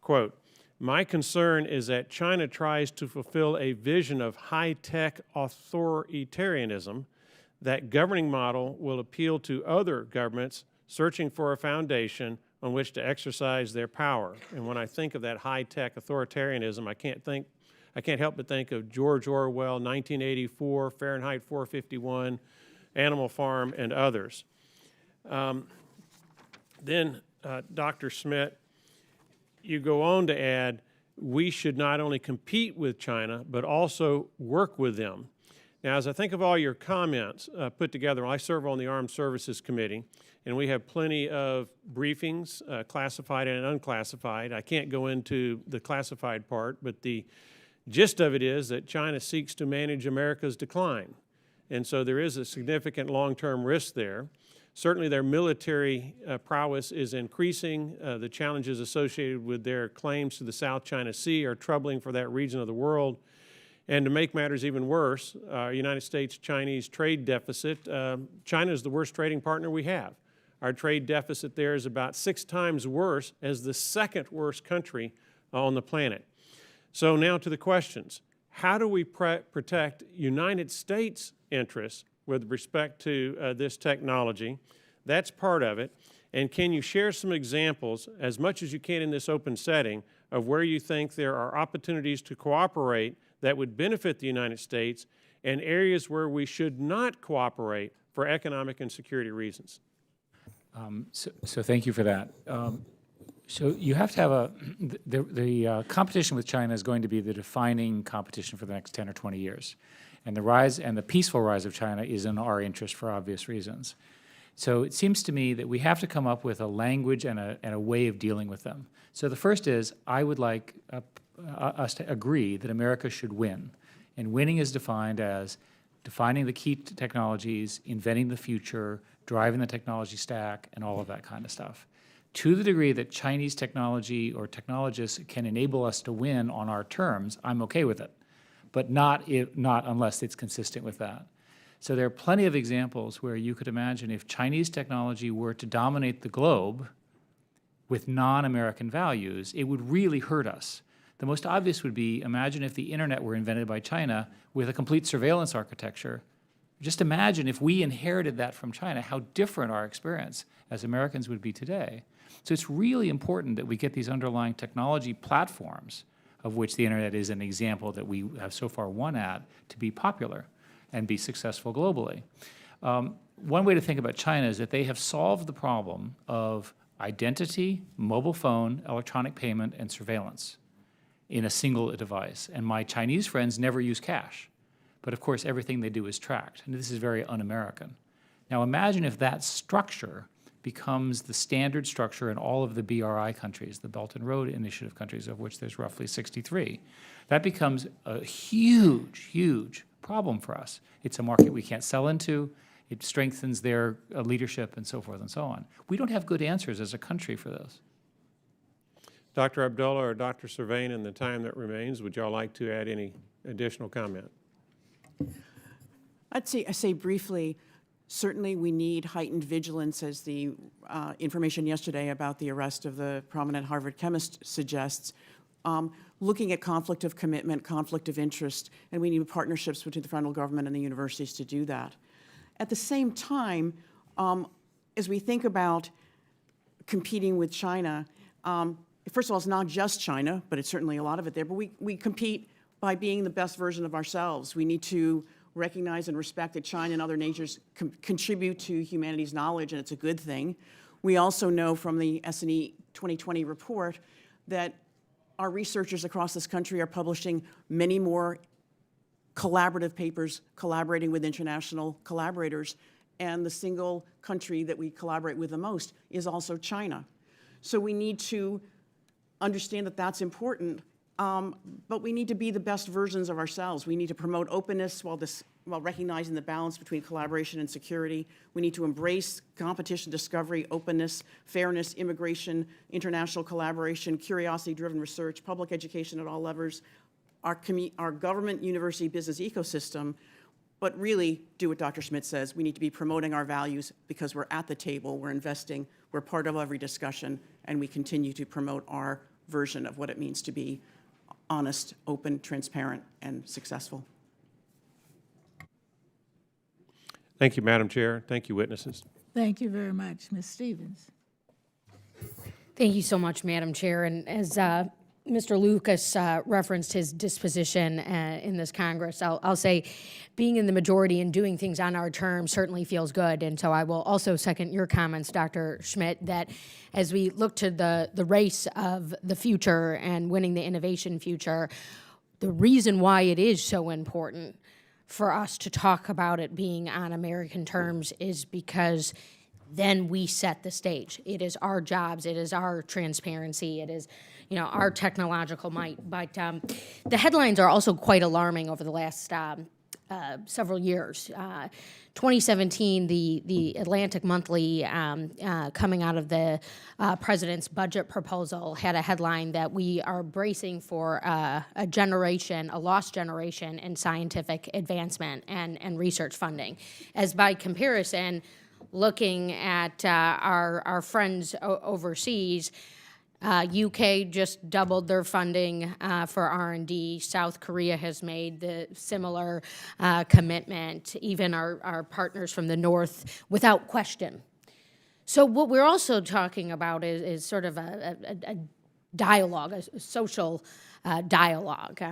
Quote, "My concern is that China tries to fulfill a vision of high-tech authoritarianism. That governing model will appeal to other governments searching for a foundation on which to exercise their power." And when I think of that high-tech authoritarianism, I can't help but think of George Orwell, 1984, Fahrenheit 451, Animal Farm, and others. Then, Dr. Schmidt, you go on to add, we should not only compete with China, but also work with them. Now, as I think of all your comments put together, I serve on the Armed Services Committee, and we have plenty of briefings, classified and unclassified. I can't go into the classified part, but the gist of it is that China seeks to manage America's decline. And so there is a significant long-term risk there. Certainly their military prowess is increasing. The challenges associated with their claims to the South China Sea are troubling for that region of the world. And to make matters even worse, United States-Chinese trade deficit, China is the worst trading partner we have. Our trade deficit there is about 6 times worse as the second worst country on the planet. So now to the questions. How do we protect United States interests with respect to this technology? That's part of it. And can you share some examples, as much as you can in this open setting, of where you think there are opportunities to cooperate that would benefit the United States and areas where we should not cooperate for economic and security reasons? So thank you for that. So you have to have the competition with China is going to be the defining competition for the next 10 or 20 years. And the rise and the peaceful rise of China is in our interest for obvious reasons. So it seems to me that we have to come up with a language and a way of dealing with them. So the first is, I would like us to agree that America should win. And winning is defined as defining the key technologies, inventing the future, driving the technology stack, and all of that kind of stuff. To the degree that Chinese technology or technologists can enable us to win on our terms, I'm okay with it, but not unless it's consistent with that. So there are plenty of examples where you could imagine if Chinese technology were to dominate the globe with non-American values, it would really hurt us. The most obvious would be, imagine if the internet were invented by China with a complete surveillance architecture. Just imagine if we inherited that from China, how different our experience as Americans would be today. So it's really important that we get these underlying technology platforms, of which the internet is an example that we have so far won at, to be popular and be successful globally. One way to think about China is that they have solved the problem of identity, mobile phone, electronic payment, and surveillance in a single device. And my Chinese friends never use cash. But of course, everything they do is tracked. And this is very un-American. Now imagine if that structure becomes the standard structure in all of the BRI countries, the Belt and Road Initiative countries, of which there's roughly 63. That becomes a huge, huge problem for us. It's a market we can't sell into. It strengthens their leadership and so forth and so on. We don't have good answers as a country for those. Dr. Abdullah or Dr. Souvaine, in the time that remains, would y'all like to add any additional comment? I say briefly, certainly we need heightened vigilance, as the information yesterday about the arrest of the prominent Harvard chemist suggests, looking at conflict of commitment, conflict of interest, and we need partnerships between the federal government and the universities to do that. At the same time, as we think about competing with China, first of all, it's not just China, but it's certainly a lot of it there, but we compete by being the best version of ourselves. We need to recognize and respect that China and other nations contribute to humanity's knowledge, and it's a good thing. We also know from the S&E 2020 report that our researchers across this country are publishing many more collaborative papers, collaborating with international collaborators, and the single country that we collaborate with the most is also China. So we need to understand that that's important, but we need to be the best versions of ourselves. We need to promote openness while recognizing the balance between collaboration and security. We need to embrace competition, discovery, openness, fairness, immigration, international collaboration, curiosity-driven research, public education at all levels, our government, university, business ecosystem, but really do what Dr. Schmidt says. We need to be promoting our values because we're at the table, we're investing, we're part of every discussion, and we continue to promote our version of what it means to be honest, open, transparent, and successful. Thank you, Madam Chair. Thank you, witnesses. Thank you very much. Ms. Stevens. Thank you so much, Madam Chair. And as Mr. Lucas referenced his disposition in this Congress, I'll say being in the majority and doing things on our terms certainly feels good. And so I will also second your comments, Dr. Schmidt, that as we look to the race of the future and winning the innovation future, the reason why it is so important for us to talk about it being on American terms is because then we set the stage. It is our jobs, it is our transparency, it is our technological might. But the headlines are also quite alarming over the last several years. 2017, the Atlantic Monthly, coming out of the president's budget proposal, had a headline that we are bracing for a lost generation in scientific advancement and research funding. As by comparison, looking at our friends overseas, UK just doubled their funding for R&D. South Korea has made the similar commitment, even our partners from the North, without question. So what we're also talking about is sort of a dialogue, a social dialogue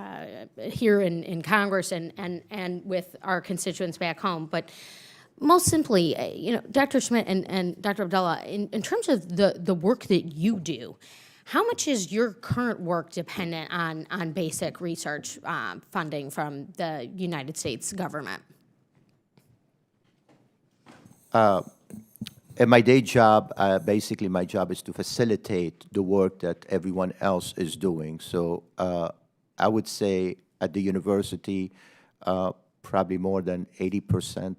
here in Congress and with our constituents back home. But most simply, Dr. Schmidt and Dr. Abdallah, in terms of the work that you do, how much is your current work dependent on basic research funding from the United States government? In my day job, basically my job is to facilitate the work that everyone else is doing. So I would say at the university, probably more than 80%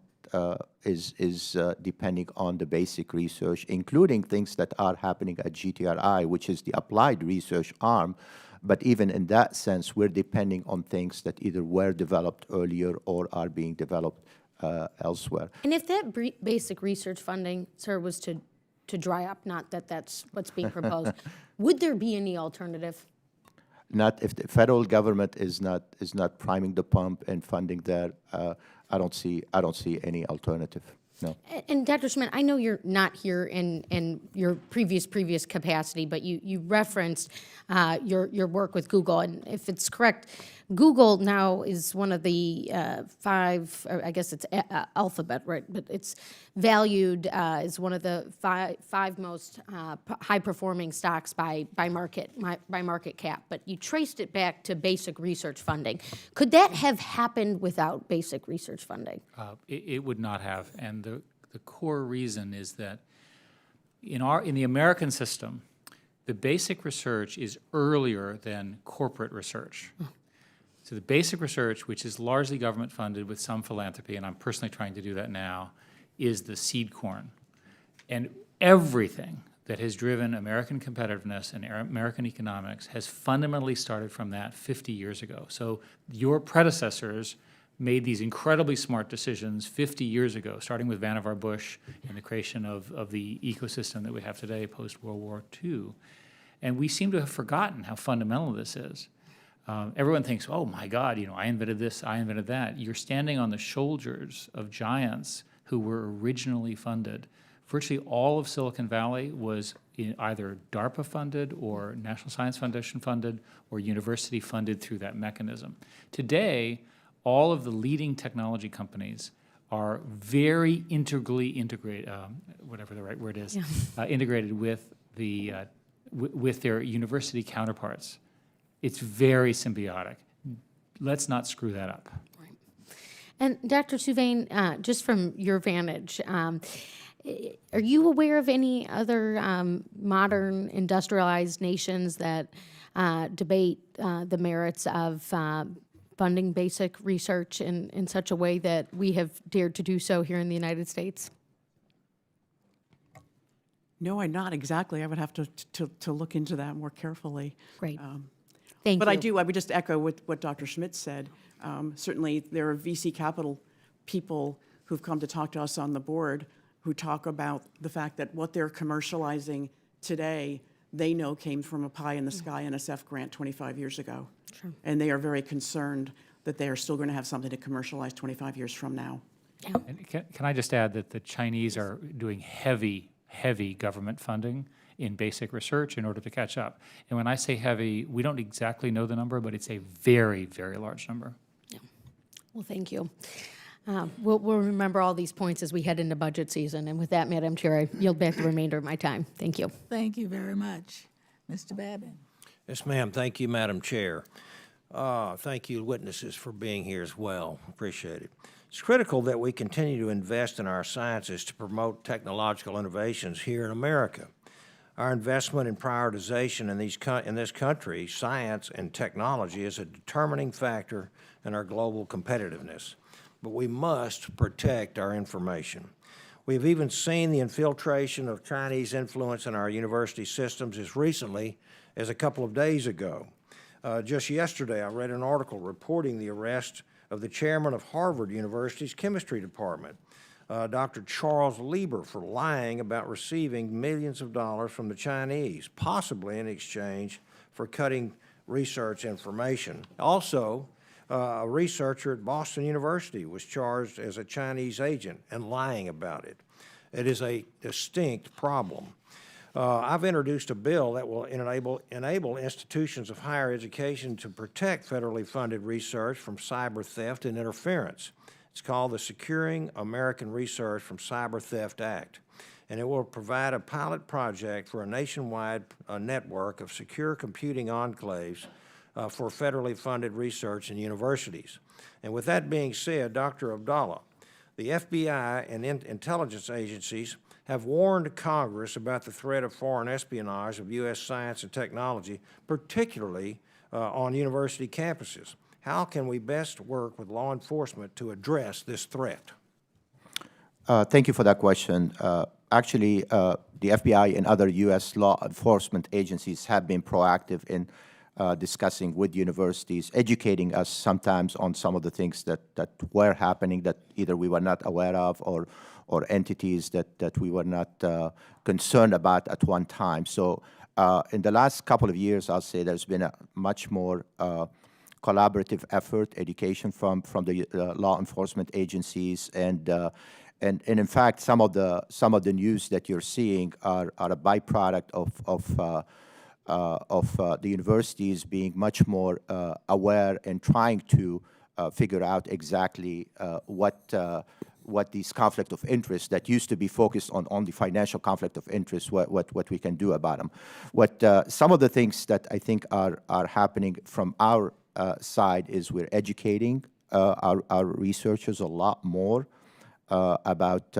is depending on the basic research, including things that are happening at GTRI, which is the applied research arm. But even in that sense, we're depending on things that either were developed earlier or are being developed elsewhere. And if that basic research funding, sir, was to dry up, not that that's what's being proposed, would there be any alternative? if the federal government is not priming the pump and funding that, I don't see any alternative. No. And Dr. Schmidt, I know you're not here in your previous capacity, but you referenced your work with Google, and if it's correct, Google now is one of the 5, or I guess it's Alphabet, right? But it's valued as one of the five most high-performing stocks by market cap. But you traced it back to basic research funding. Could that have happened without basic research funding? It would not have, and the core reason is that in the American system, the basic research is earlier than corporate research. So the basic research, which is largely government funded with some philanthropy, and I'm personally trying to do that now, is the seed corn. And everything that has driven American competitiveness and American economics has fundamentally started from that 50 years ago. So your predecessors made these incredibly smart decisions 50 years ago, starting with Vannevar Bush and the creation of the ecosystem that we have today post-World War II. And we seem to have forgotten how fundamental this is. Everyone thinks, oh my God, I invented this, I invented that. You're standing on the shoulders of giants who were originally funded. Virtually all of Silicon Valley was either DARPA funded or National Science Foundation funded or university funded through that mechanism. Today, all of the leading technology companies are very integrally integrated, whatever the right word is, integrated with their university counterparts. It's very symbiotic. Let's not screw that up. Right. And Dr. Souvaine, just from your vantage, are you aware of any other modern industrialized nations that debate the merits of funding basic research in such a way that we have dared to do so here in the United States? No, I'm not exactly. I would have to look into that more carefully. Great. Thank But you. I would just echo what Dr. Schmidt said. Certainly, there are VC capital people who've come to talk to us on the board who talk about the fact that what they're commercializing today, they know came from a pie-in-the-sky NSF grant 25 years ago. Sure. And they are very concerned that they are still going to have something to commercialize 25 years from now. Yeah. And can I just add that the Chinese are doing heavy government funding in basic research in order to catch up. And when I say heavy, we don't exactly know the number, but it's a very, very large number. Yeah. Well, thank you. We'll remember all these points as we head into budget season. And with that, Madam Chair, I yield back the remainder of my time. Thank you. Thank you very much. Mr. Babin. Yes, ma'am. Thank you, Madam Chair. Thank you, witnesses, for being here as well. Appreciate it. It's critical that we continue to invest in our sciences to promote technological innovations here in America. Our investment in prioritization in this country, science and technology, is a determining factor in our global competitiveness. But we must protect our information. We've even seen the infiltration of Chinese influence in our university systems as recently as a couple of days ago. Just yesterday, I read an article reporting the arrest of the chairman of Harvard University's chemistry department, Dr. Charles Lieber, for lying about receiving millions of dollars from the Chinese, possibly in exchange for cutting research information. Also, a researcher at Boston University was charged as a Chinese agent and lying about it. It is a distinct problem. I've introduced a bill that will enable institutions of higher education to protect federally funded research from cyber theft and interference. It's called the Securing American Research from Cyber Theft Act, and it will provide a pilot project for a nationwide network of secure computing enclaves for federally funded research in universities. And with that being said, Dr. Abdallah, the FBI and intelligence agencies have warned Congress about the threat of foreign espionage of U.S. science and technology, particularly on university campuses. How can we best work with law enforcement to address this threat? Thank you for that question. Actually, the FBI and other U.S. law enforcement agencies have been proactive in discussing with universities, educating us sometimes on some of the things that were happening that either we were not aware of or entities that we were not concerned about at one time. So In the last couple of years, I'll say there's been a much more collaborative effort, education from the law enforcement agencies, and in fact, some of the news that you're seeing are a byproduct of the universities being much more aware and trying to figure out exactly what these conflict of interest that used to be focused on the financial conflict of interest, what we can do about them. Some of the things that I think are happening from our side is we're educating our researchers a lot more about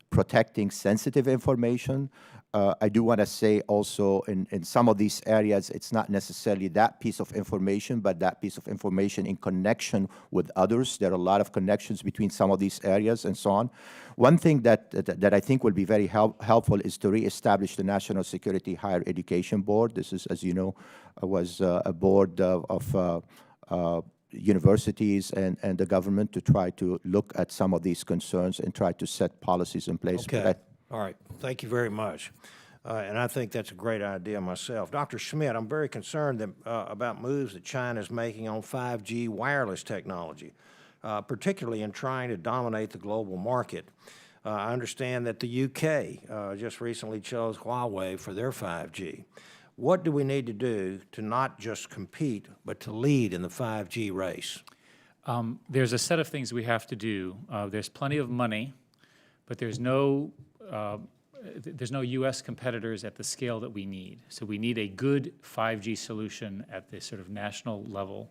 protecting sensitive information. I do want to say also in some of these areas, it's not necessarily that piece of information, but that piece of information in connection with others. There are a lot of connections between some of these areas and so on. One thing that I think will be very helpful is to reestablish the National Security Higher Education Board. This is, as you know, was a board of universities and the government to try to look at some of these concerns and try to set policies in place. Okay. All right. Thank you very much. And I think that's a great idea myself. Dr. Schmidt, I'm very concerned about moves that China is making on 5G wireless technology, particularly in trying to dominate the global market. I understand that the UK just recently chose Huawei for their 5G. What do we need to do to not just compete, but to lead in the 5G race? There's a set of things we have to do. There's plenty of money, but there's no U.S. competitors at the scale that we need. So we need a good 5G solution at the sort of national level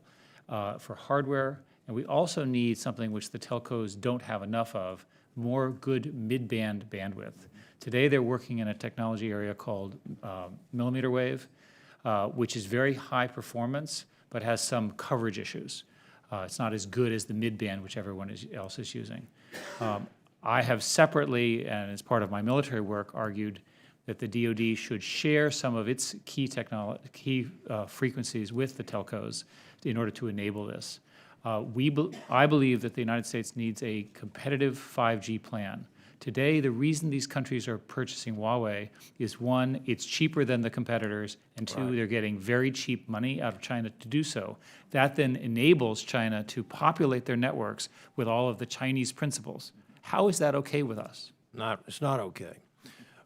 for hardware, and we also need something which the telcos don't have enough of, more good mid-band bandwidth. Today they're working in a technology area called millimeter wave, which is very high performance, but has some coverage issues. It's not as good as the mid-band, which everyone else is using. I have separately, and as part of my military work, argued that the DoD should share some of its key frequencies with the telcos in order to enable this. I believe that the United States needs a competitive 5G plan. Today, the reason these countries are purchasing Huawei is, one, it's cheaper than the competitors, and two, they're getting very cheap money out of China to do so. That then enables China to populate their networks with all of the Chinese principles. How is that okay with us? It's not okay.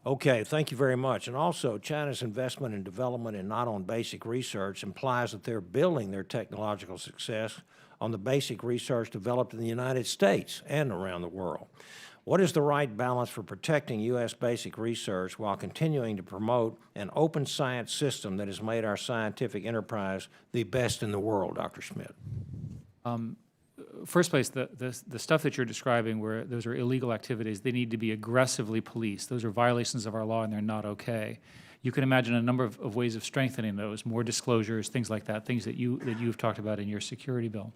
Okay, thank you very much. And also, China's investment in development and not on basic research implies that they're building their technological success on the basic research developed in the United States and around the world. What is the right balance for protecting U.S. basic research while continuing to promote an open science system that has made our scientific enterprise the best in the world, Dr. Schmidt? First place, the stuff that you're describing, where those are illegal activities, they need to be aggressively policed. Those are violations of our law, and they're not okay. You can imagine a number of ways of strengthening those, more disclosures, things like that, things that you've talked about in your security bill.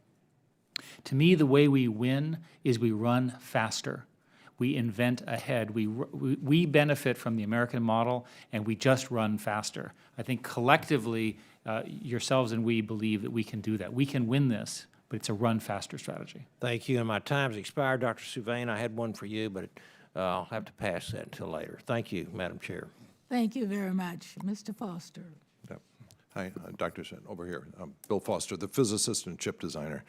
To me, the way we win is we run faster. We invent ahead. We benefit from the American model, and we just run faster. I think collectively, yourselves and we believe that we can do that. We can win this, but it's a run faster strategy. Thank you. And my time's expired, Dr. Souvaine. I had one for you, but I'll have to pass that until later. Thank you, Madam Chair. Thank you very much. Mr. Foster. Hi, Dr. Schmidt, over here. Bill Foster, the physicist and chip designer.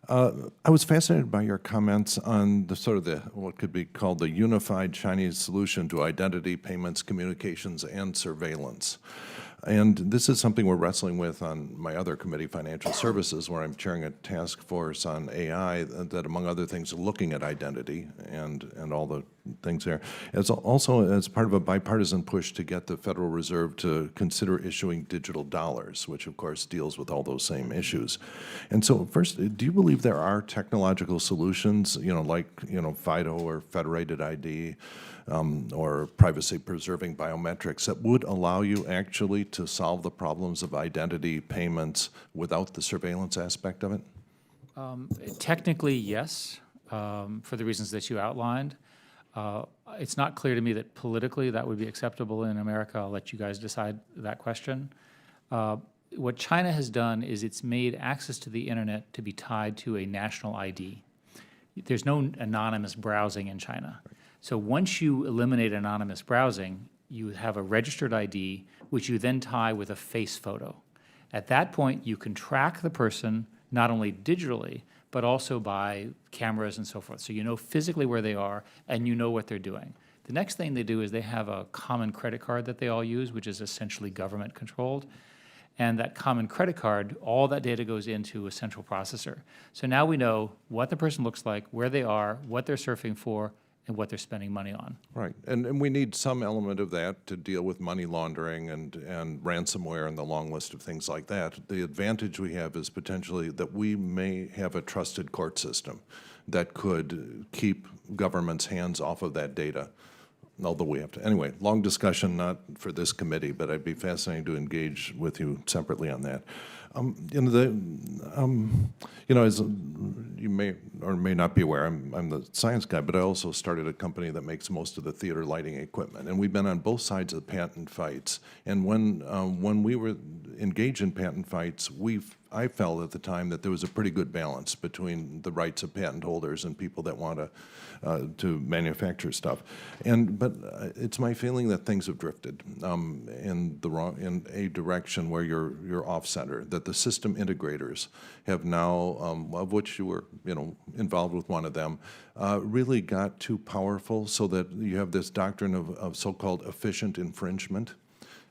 I was fascinated by your comments on what could be called the unified Chinese solution to identity, payments, communications, and surveillance. And this is something we're wrestling with on my other committee, Financial Services, where I'm chairing a task force on AI that, among other things, are looking at identity and all the things there. It's also as part of a bipartisan push to get the Federal Reserve to consider issuing digital dollars, which of course deals with all those same issues. And so first, do you believe there are technological solutions, like FIDO or Federated ID, or privacy-preserving biometrics that would allow you actually to solve the problems of identity payments without the surveillance aspect of it? Technically, yes, for the reasons that you outlined. It's not clear to me that politically that would be acceptable in America. I'll let you guys decide that question. What China has done is it's made access to the internet to be tied to a national ID. There's no anonymous browsing in China. So once you eliminate anonymous browsing, you have a registered ID, which you then tie with a face photo. At that point, you can track the person not only digitally, but also by cameras and so forth. So you know physically where they are, and you know what they're doing. The next thing they do is they have a common credit card that they all use, which is essentially government controlled. And that common credit card, all that data goes into a central processor. So now we know what the person looks like, where they are, what they're surfing for, and what they're spending money on. Right, and we need some element of that to deal with money laundering and ransomware and the long list of things like that. The advantage we have is potentially that we may have a trusted court system that could keep government's hands off of that data. Although we have to, anyway, long discussion, not for this committee, but I'd be fascinated to engage with you separately on that. As you may or may not be aware, I'm the science guy, but I also started a company that makes most of the theater lighting equipment, and we've been on both sides of the patent fights. And when we were engaged in patent fights, I felt at the time that there was a pretty good balance between the rights of patent holders and people that want to manufacture stuff. But it's my feeling that things have drifted in a direction where you're off center. That the system integrators have now, of which you were involved with one of them, really got too powerful, so that you have this doctrine of so-called efficient infringement.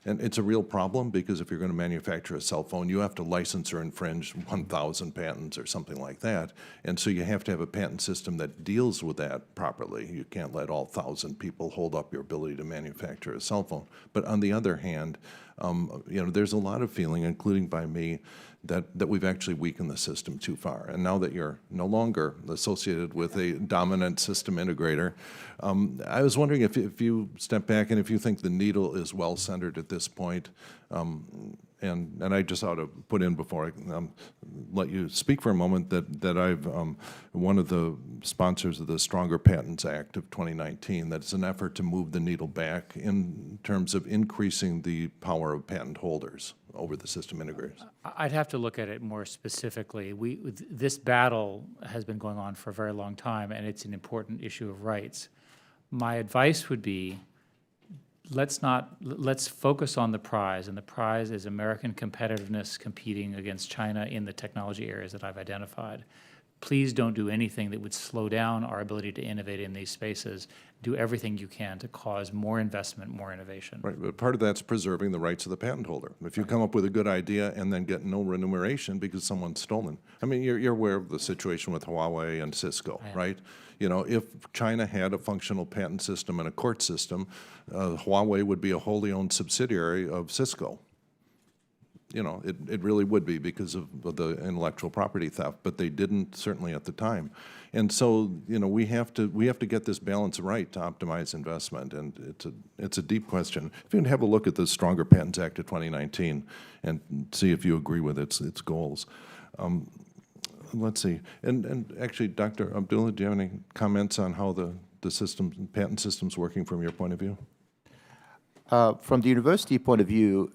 And it's a real problem, because if you're going to manufacture a cell phone, you have to license or infringe 1,000 patents or something like that. And so you have to have a patent system that deals with that properly. You can't let all 1,000 people hold up your ability to manufacture a cell phone. But on the other hand, there's a lot of feeling, including by me, that we've actually weakened the system too far. And now that you're no longer associated with a dominant system integrator, I was wondering if you step back and if you think the needle is well centered at this point. And I just ought to put in, before I let you speak for a moment, that I've one of the sponsors of the Stronger Patents Act of 2019. That's an effort to move the needle back in terms of increasing the power of patent holders over the system integrators. I'd have to look at it more specifically. This battle has been going on for a very long time, and it's an important issue of rights. My advice would be, let's focus on the prize, and the prize is American competitiveness competing against China in the technology areas that I've identified. Please don't do anything that would slow down our ability to innovate in these spaces. Do everything you can to cause more investment, more innovation. Right, but part of that's preserving the rights of the patent holder. If you come up with a good idea and then get no remuneration because someone's stolen. I mean, you're aware of the situation with Huawei and Cisco, right? If China had a functional patent system and a court system, Huawei would be a wholly owned subsidiary of Cisco. It really would be, because of the intellectual property theft, but they didn't, certainly at the time. And so, we have to get this balance right to optimize investment, and it's a deep question. If you can have a look at the Stronger Patents Act of 2019 and see if you agree with its goals. Let's see, and actually, Dr. Abdullah, do you have any comments on how the patent system's working from your point of view? From the university point of view,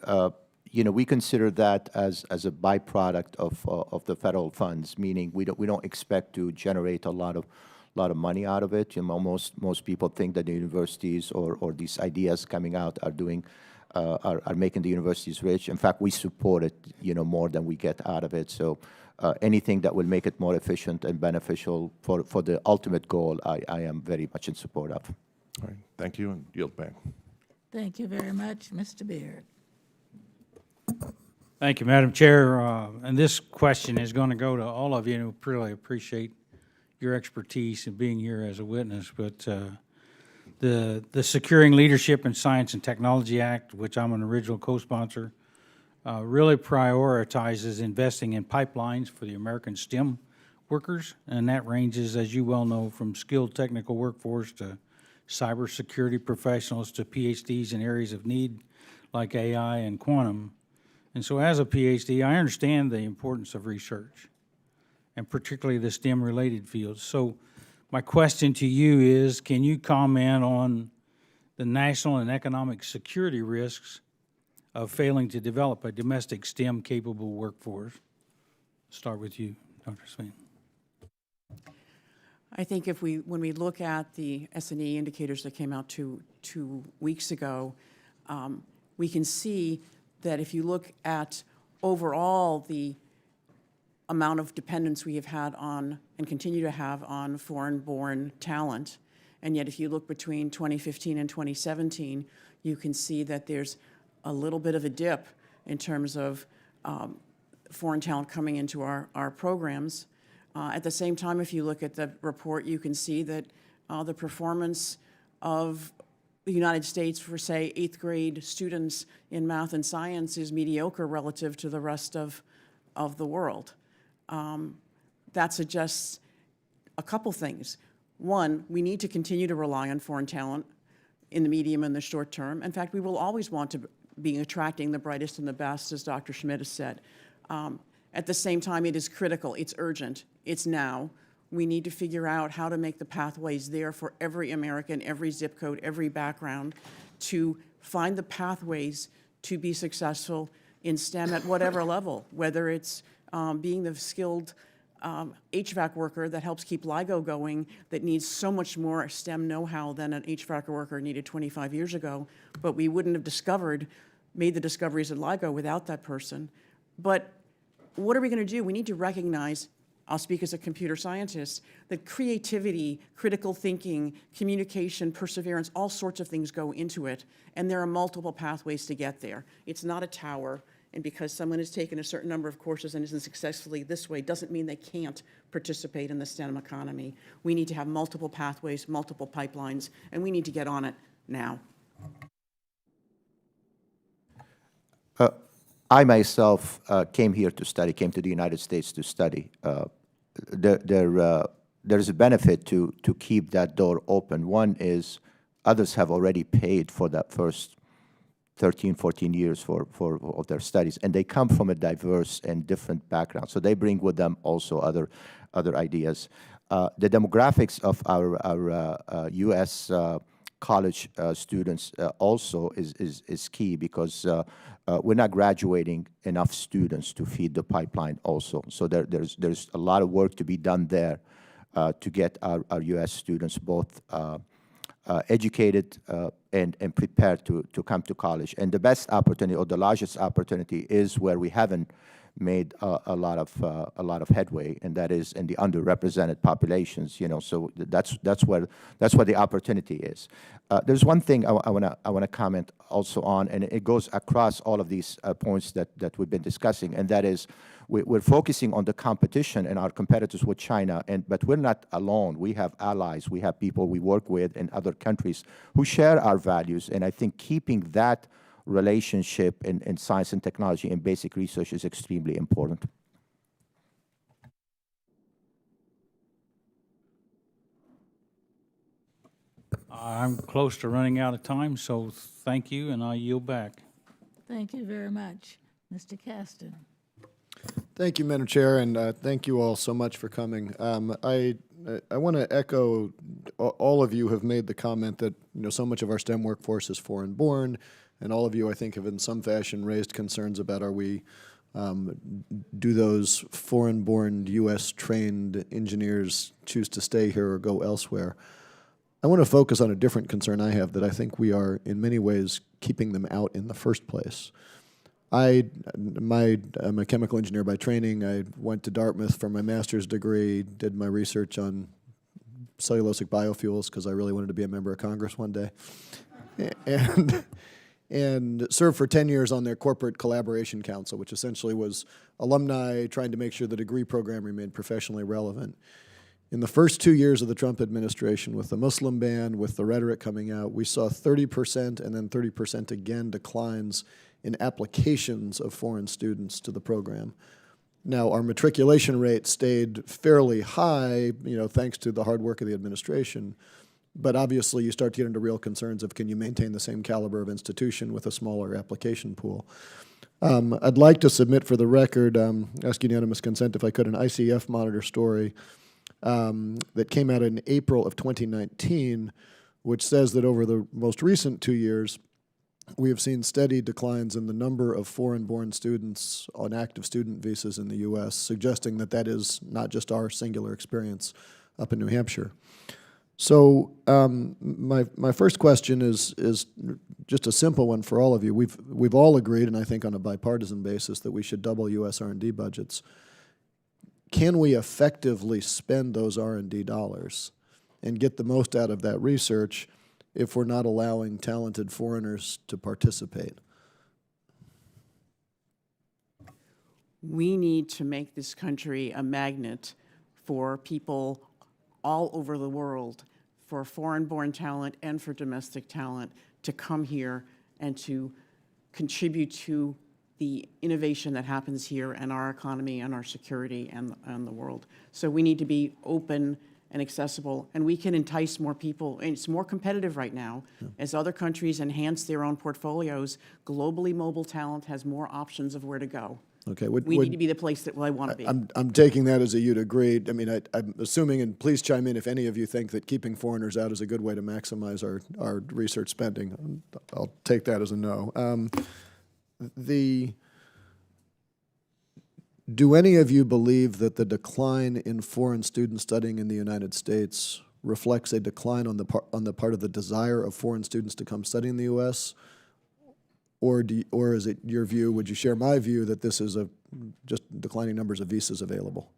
we consider that as a byproduct of the federal funds, meaning we don't expect to generate a lot of money out of it. Most people think that the universities or these ideas coming out are making the universities rich. In fact, we support it, more than we get out of it. So anything that will make it more efficient and beneficial for the ultimate goal, I am very much in support of. All right, thank you, and yield back. Thank you very much, Mr. Beard. Thank you, Madam Chair. And this question is going to go to all of you, and we really appreciate your expertise in being here as a witness. But the Securing Leadership in Science and Technology Act, which I'm an original co-sponsor, really prioritizes investing in pipelines for the American STEM workers, and that ranges, as you well know, from skilled technical workforce to cybersecurity professionals to PhDs in areas of need like AI and quantum. And so as a PhD, I understand the importance of research, and particularly the STEM-related fields. So my question to you is, can you comment on the national and economic security risks of failing to develop a domestic STEM-capable workforce? Start with you, Dr. Sylvain. I think when we look at the S&E indicators that came out two weeks ago, we can see that if you look at overall the amount of dependence we have had on and continue to have on foreign-born talent, and yet if you look between 2015 and 2017, you can see that there's a little bit of a dip in terms of foreign talent coming into our programs. At the same time, if you look at the report, you can see that the performance of the United States for, say, 8th grade students in math and science is mediocre relative to the rest of the world. That suggests a couple things. One, we need to continue to rely on foreign talent in the medium and the short term. In fact, we will always want to be attracting the brightest and the best, as Dr. Schmidt has said. At the same time, it is critical, it's urgent, it's now. We need to figure out how to make the pathways there for every American, every zip code, every background, to find the pathways to be successful in STEM at whatever level, whether it's being the skilled HVAC worker that helps keep LIGO going, that needs so much more STEM know-how than an HVAC worker needed 25 years ago, but we wouldn't have made the discoveries at LIGO without that person. But what are we going to do? We need to recognize, I'll speak as a computer scientist, that creativity, critical thinking, communication, perseverance, all sorts of things go into it, and there are multiple pathways to get there. It's not a tower, and because someone has taken a certain number of courses and isn't successfully this way doesn't mean they can't participate in the STEM economy. We need to have multiple pathways, multiple pipelines, and we need to get on it now. I myself came here to study, came to the United States to study. There's a benefit to keep that door open. One is others have already paid for that first 13, 14 years of their studies, and they come from a diverse and different background. So they bring with them also other ideas. The demographics of our U.S. College students also is key, because we're not graduating enough students to feed the pipeline also. So there's a lot of work to be done there to get our U.S. students both educated and prepared to come to college. And the best opportunity, or the largest opportunity, is where we haven't made a lot of headway, and that is in the underrepresented populations. You know, so that's where the opportunity is. There's one thing I wanna comment also on, and it goes across all of these points that we've been discussing, and that is we're focusing on the competition and our competitors with China, but we're not alone. We have allies. We have people we work with in other countries who share our values, and I think keeping that relationship in science and technology and basic research is extremely important. I'm close to running out of time, so thank you, and I yield back. Thank you very much. Mr. Caston. Thank you, Madam Chair, and thank you all so much for coming. I want to echo, all of you have made the comment that so much of our STEM workforce is foreign-born, and all of you, I think, have in some fashion raised concerns about do those foreign-born U.S.-trained engineers choose to stay here or go elsewhere? I want to focus on a different concern I have, that I think we are in many ways keeping them out in the first place. I'm a chemical engineer by training. I went to Dartmouth for my master's degree, did my research on cellulosic biofuels because I really wanted to be a member of Congress one day, and served for 10 years on their corporate collaboration council, which essentially was alumni trying to make sure the degree program remained professionally relevant. In the first 2 years of the Trump administration, with the Muslim ban, with the rhetoric coming out, we saw 30% and then 30% again declines in applications of foreign students to the program. Now, our matriculation rate stayed fairly high, thanks to the hard work of the administration, but obviously you start to get into real concerns of, can you maintain the same caliber of institution with a smaller application pool? I'd like to submit for the record, ask unanimous consent if I could, an ICF Monitor story that came out in April of 2019, which says that over the most recent 2 years, we have seen steady declines in the number of foreign-born students on active student visas in the U.S., suggesting that that is not just our singular experience up in New Hampshire. So my first question is just a simple one for all of you. We've all agreed, and I think on a bipartisan basis, that we should double U.S. R&D budgets. Can we effectively spend those R&D dollars and get the most out of that research if we're not allowing talented foreigners to participate? We need to make this country a magnet for people all over the world, for foreign-born talent and for domestic talent to come here and to contribute to the innovation that happens here and our economy and our security and the world. So we need to be open and accessible, and we can entice more people. And it's more competitive right now. As other countries enhance their own portfolios, globally mobile talent has more options of where to go. Okay. We need to be the place that I want to be. I'm taking that as a you'd agree. I mean, I'm assuming, and please chime in if any of you think that keeping foreigners out is a good way to maximize our research spending. I'll take that as a no. Do any of you believe that the decline in foreign students studying in the United States reflects a decline on the part of the desire of foreign students to come study in the U.S.? Or is it your view, would you share my view, that this is just declining numbers of visas available?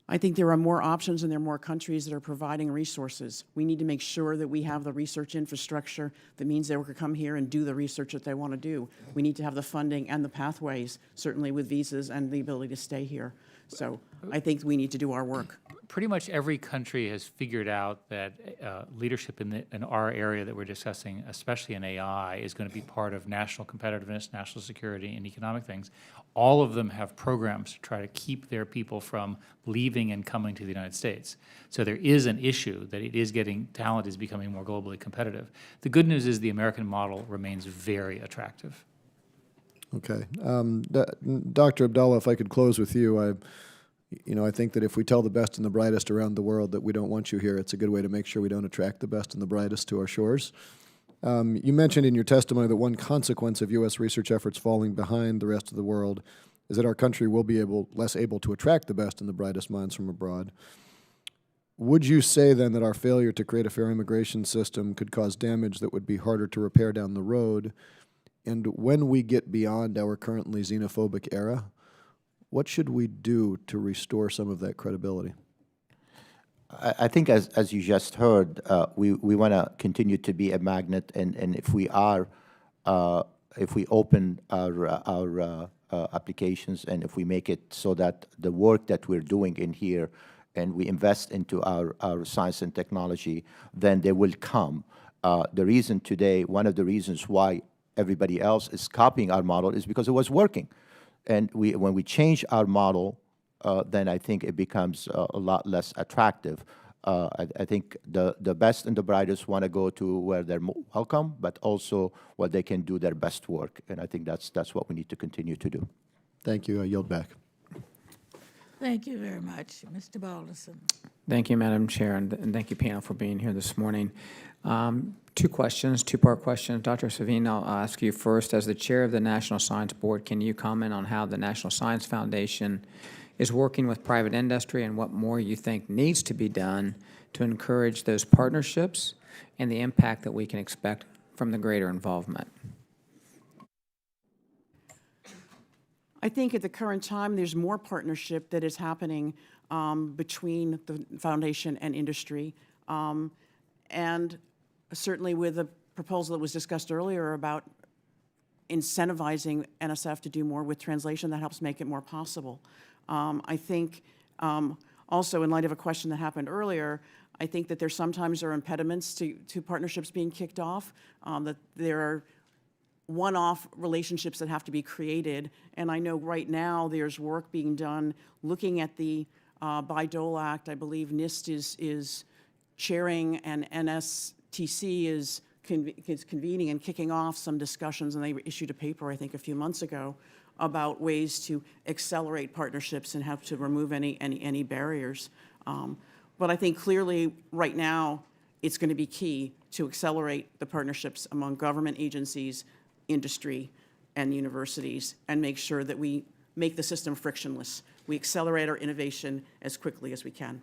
I think there are more options and there are more countries that are providing resources. We need to make sure that we have the research infrastructure that means they can come here and do the research that they want to do. We need to have the funding and the pathways, certainly with visas and the ability to stay here. So I think we need to do our work. Pretty much every country has figured out that leadership in our area that we're discussing, especially in AI, is going to be part of national competitiveness, national security, and economic things. All of them have programs to try to keep their people from leaving and coming to the United States. So there is an issue that talent is becoming more globally competitive. The good news is the American model remains very attractive. Okay. Dr. Abdallah, if I could close with you, I think that if we tell the best and the brightest around the world that we don't want you here, it's a good way to make sure we don't attract the best and the brightest to our shores. You mentioned in your testimony that one consequence of U.S. research efforts falling behind the rest of the world is that our country will be less able to attract the best and the brightest minds from abroad. Would you say then that our failure to create a fair immigration system could cause damage that would be harder to repair down the road? And when we get beyond our currently xenophobic era, what should we do to restore some of that credibility? I think, as you just heard, we want to continue to be a magnet, and if we open our applications and if we make it so that the work that we're doing in here and we invest into our science and technology, then they will come. The reason today, one of the reasons why everybody else is copying our model is because it was working. And when we change our model, then I think it becomes a lot less attractive. I think the best and the brightest want to go to where they're welcome, but also where they can do their best work. And I think that's what we need to continue to do. Thank you. I yield back. Thank you very much. Mr. Balderson. Thank you, Madam Chair, and thank you, panel, for being here this morning. Two questions, two-part questions. Dr. Souvaine, I'll ask you first. As the chair of the National Science Board, can you comment on how the National Science Foundation is working with private industry and what more you think needs to be done to encourage those partnerships and the impact that we can expect from the greater involvement? I think at the current time, there's more partnership that is happening between the foundation and industry. And certainly with the proposal that was discussed earlier about incentivizing NSF to do more with translation, that helps make it more possible. I think also, in light of a question that happened earlier, I think that there sometimes are impediments to partnerships being kicked off, that there are one-off relationships that have to be created. And I know right now there's work being done looking at the Bayh-Dole Act. I believe NIST is chairing and NSTC is convening and kicking off some discussions, and they issued a paper, I think, a few months ago about ways to accelerate partnerships and have to remove any barriers. But I think clearly right now it's going to be key to accelerate the partnerships among government agencies, industry, and universities, and make sure that we make the system frictionless. We accelerate our innovation as quickly as we can.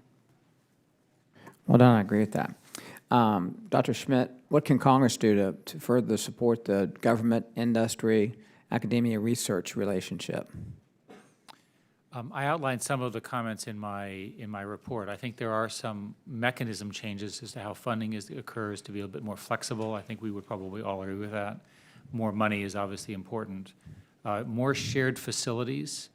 Well done, I agree with that. Dr. Schmidt, what can Congress do to further support the government, industry, academia, research relationship? I outlined some of the comments in my report. I think there are some mechanism changes as to how funding occurs to be a bit more flexible. I think we would probably all agree with that. More money is obviously important. More shared facilities.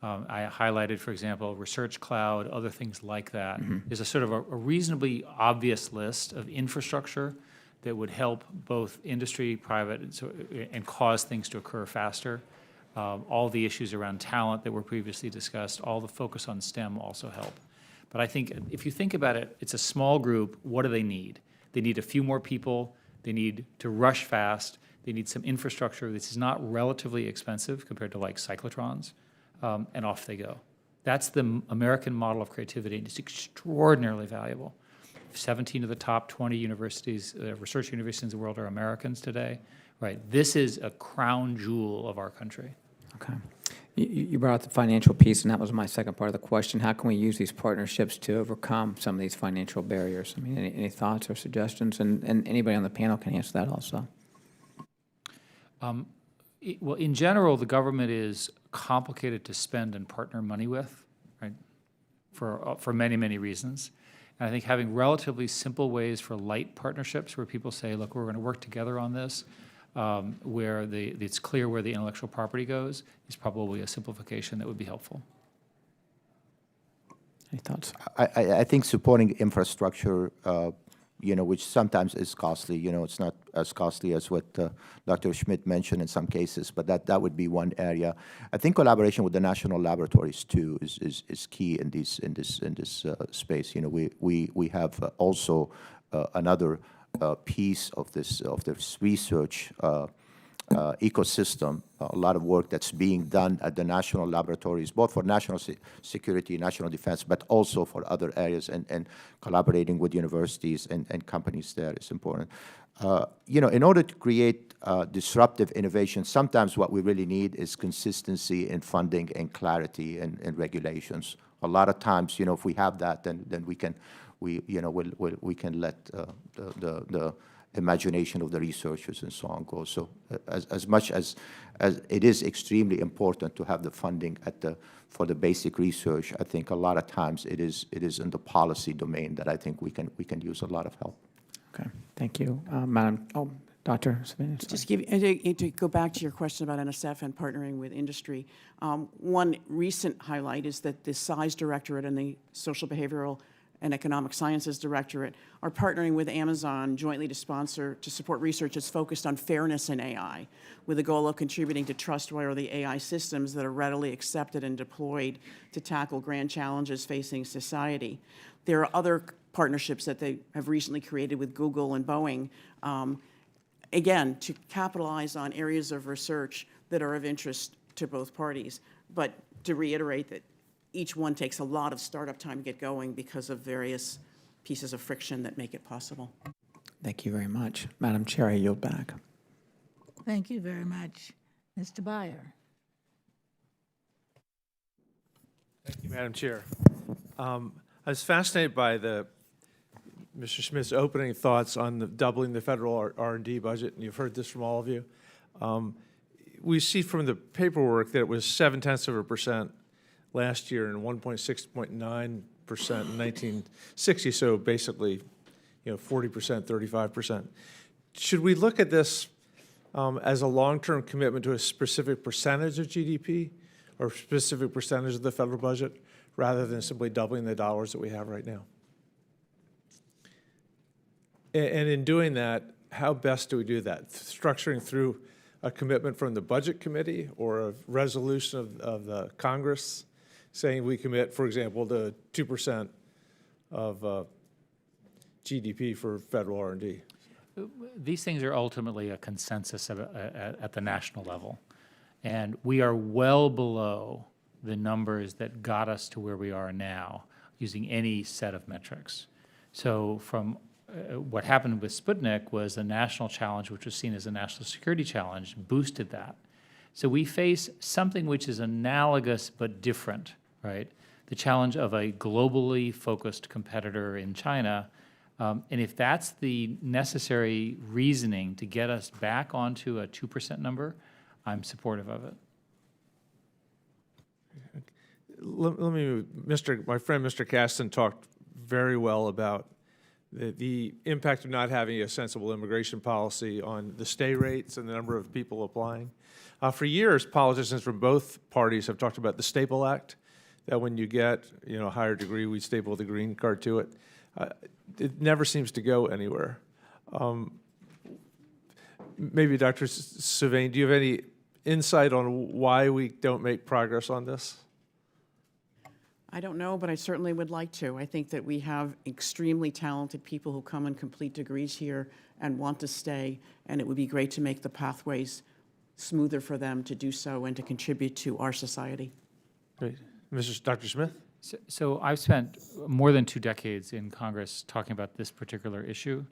I highlighted, for example, Research Cloud, other things like that. There's a sort of a reasonably obvious list of infrastructure that would help both industry, private, and cause things to occur faster. All the issues around talent that were previously discussed, all the focus on STEM also help. But I think if you think about it, it's a small group. What do they need? They need a few more people. They need to rush fast. They need some infrastructure. This is not relatively expensive compared to like cyclotrons, and off they go. That's the American model of creativity, and it's extraordinarily valuable. 17 of the top 20 universities, research universities in the world are Americans today. Right. This is a crown jewel of our country. Okay. You brought up the financial piece, and that was my second part of the question. How can we use these partnerships to overcome some of these financial barriers? I mean, any thoughts or suggestions? And anybody on the panel can answer that also. Well, in general, the government is complicated to spend and partner money with, right, for many, many reasons. And I think having relatively simple ways for light partnerships where people say, look, we're going to work together on this, where it's clear where the intellectual property goes, is probably a simplification that would be helpful. Any thoughts? I think supporting infrastructure, which sometimes is costly, it's not as costly as what Dr. Schmidt mentioned in some cases, but that would be one area. I think collaboration with the national laboratories too is key in this space. We have also another piece of this research ecosystem, a lot of work that's being done at the national laboratories, both for national security, national defense, but also for other areas, and collaborating with universities and companies there is important. In order to create disruptive innovation, sometimes what we really need is consistency in funding and clarity in regulations. A lot of times, if we have that, then we can let the imagination of the researchers and so on go. So as much as it is extremely important to have the funding for the basic research, I think a lot of times it is in the policy domain that I think we can use a lot of help. Okay, thank you. Dr. Souvaine. Just to go back to your question about NSF and partnering with industry, one recent highlight is that the SCIES Directorate and the Social Behavioral and Economic Sciences Directorate are partnering with Amazon jointly to support research that's focused on fairness in AI, with the goal of contributing to trustworthy AI systems that are readily accepted and deployed to tackle grand challenges facing society. There are other partnerships that they have recently created with Google and Boeing, again, to capitalize on areas of research that are of interest to both parties, but to reiterate that each one takes a lot of startup time to get going because of various pieces of friction that make it possible. Thank you very much. Madam Chair, I yield back. Thank you very much. Mr. Byer. Thank you, Madam Chair. I was fascinated by Mr. Schmidt's opening thoughts on doubling the federal R&D budget, and you've heard this from all of you. We see from the paperwork that it was 0.7% last year and 1.6.9% in 1960, so basically, 40%, 35%. Should we look at this as a long-term commitment to a specific percentage of GDP or specific percentage of the federal budget rather than simply doubling the dollars that we have right now? And in doing that, how best do we do that? Structuring through a commitment from the Budget Committee or a resolution of the Congress saying we commit, for example, to 2% of GDP for federal R&D? These things are ultimately a consensus at the national level. And we are well below the numbers that got us to where we are now using any set of metrics. So from what happened with Sputnik was a national challenge, which was seen as a national security challenge, boosted that. So we face something which is analogous but different, right? The challenge of a globally focused competitor in China And if that's the necessary reasoning to get us back onto a 2% number, I'm supportive of it. Let me, my friend Mr. Caston talked very well about the impact of not having a sensible immigration policy on the stay rates and the number of people applying. For years, politicians from both parties have talked about the Staple Act, that when you get a higher degree, we staple the green card to it. It never seems to go anywhere. Maybe Dr. Souvaine, do you have any insight on why we don't make progress on this? I don't know, but I certainly would like to. I think that we have extremely talented people who come and complete degrees here and want to stay, and it would be great to make the pathways smoother for them to do so and to contribute to our society. Great. Dr. Schmidt? So I've spent more than 2 decades in Congress talking about this particular issue,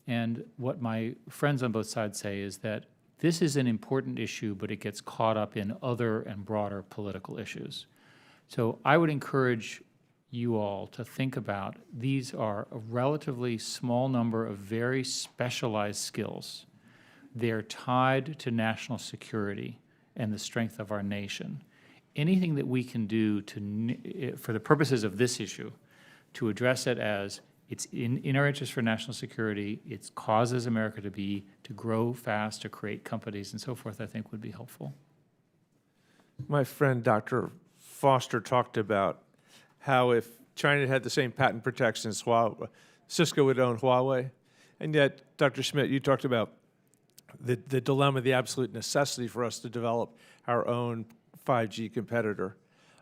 and what my friends on both sides say is that this is an important issue, but it gets caught up in other and broader political issues. So I would encourage you all to think about these are a relatively small number of very specialized skills. They're tied to national security and the strength of our nation. Anything that we can do to, for the purposes of this issue, to address it as it's in our interest for national security, it causes America to grow fast, to create companies and so forth, I think would be helpful. My friend Dr. Foster talked about how if China had the same patent protection as Huawei, Cisco would own Huawei. And yet, Dr. Schmidt, you talked about the dilemma, the absolute necessity for us to develop our own 5G competitor.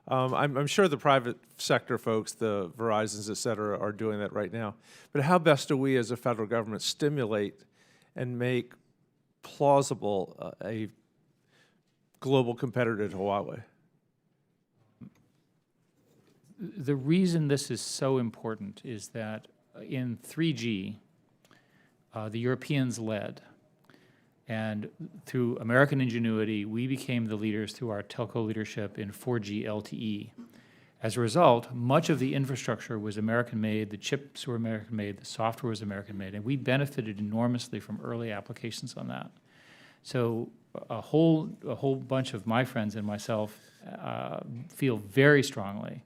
I'm sure the private sector folks, the Verizons, et cetera, are doing that right now. But how best do we as a federal government stimulate and make plausible a global competitor to Huawei? The reason this is so important is that in 3G, the Europeans led. And through American ingenuity, we became the leaders through our telco leadership in 4G LTE. As a result, much of the infrastructure was American-made, the chips were American-made, the software was American-made, and we benefited enormously from early applications on that. So a whole bunch of my friends and myself feel very strongly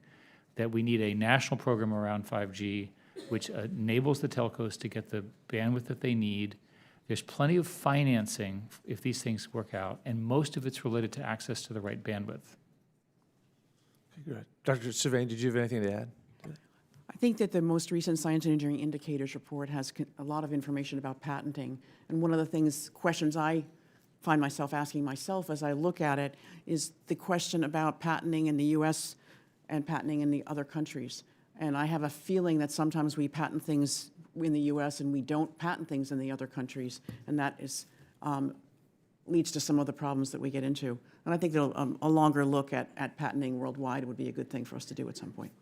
that we need a national program around 5G, which enables the telcos to get the bandwidth that they need. There's plenty of financing if these things work out, and most of it's related to access to the right bandwidth. Good. Dr. Souvaine, did you have anything to add? I think that the most recent Science and Engineering Indicators report has a lot of information about patenting. And one of the questions I find myself asking myself as I look at it is the question about patenting in the U.S. and patenting in the other countries. And I have a feeling that sometimes we patent things in the U.S. and we don't patent things in the other countries, and that is leads to some of the problems that we get into. And I think that a longer look at patenting worldwide would be a good thing for us to do at some point.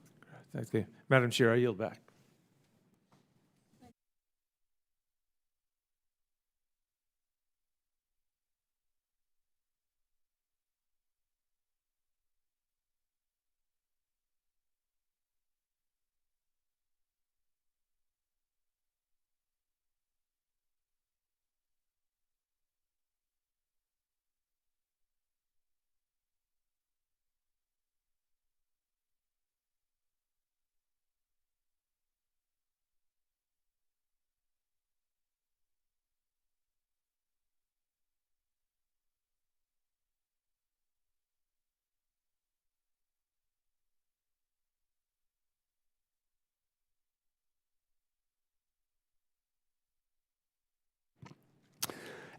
Thank you. Madam Chair, I yield back.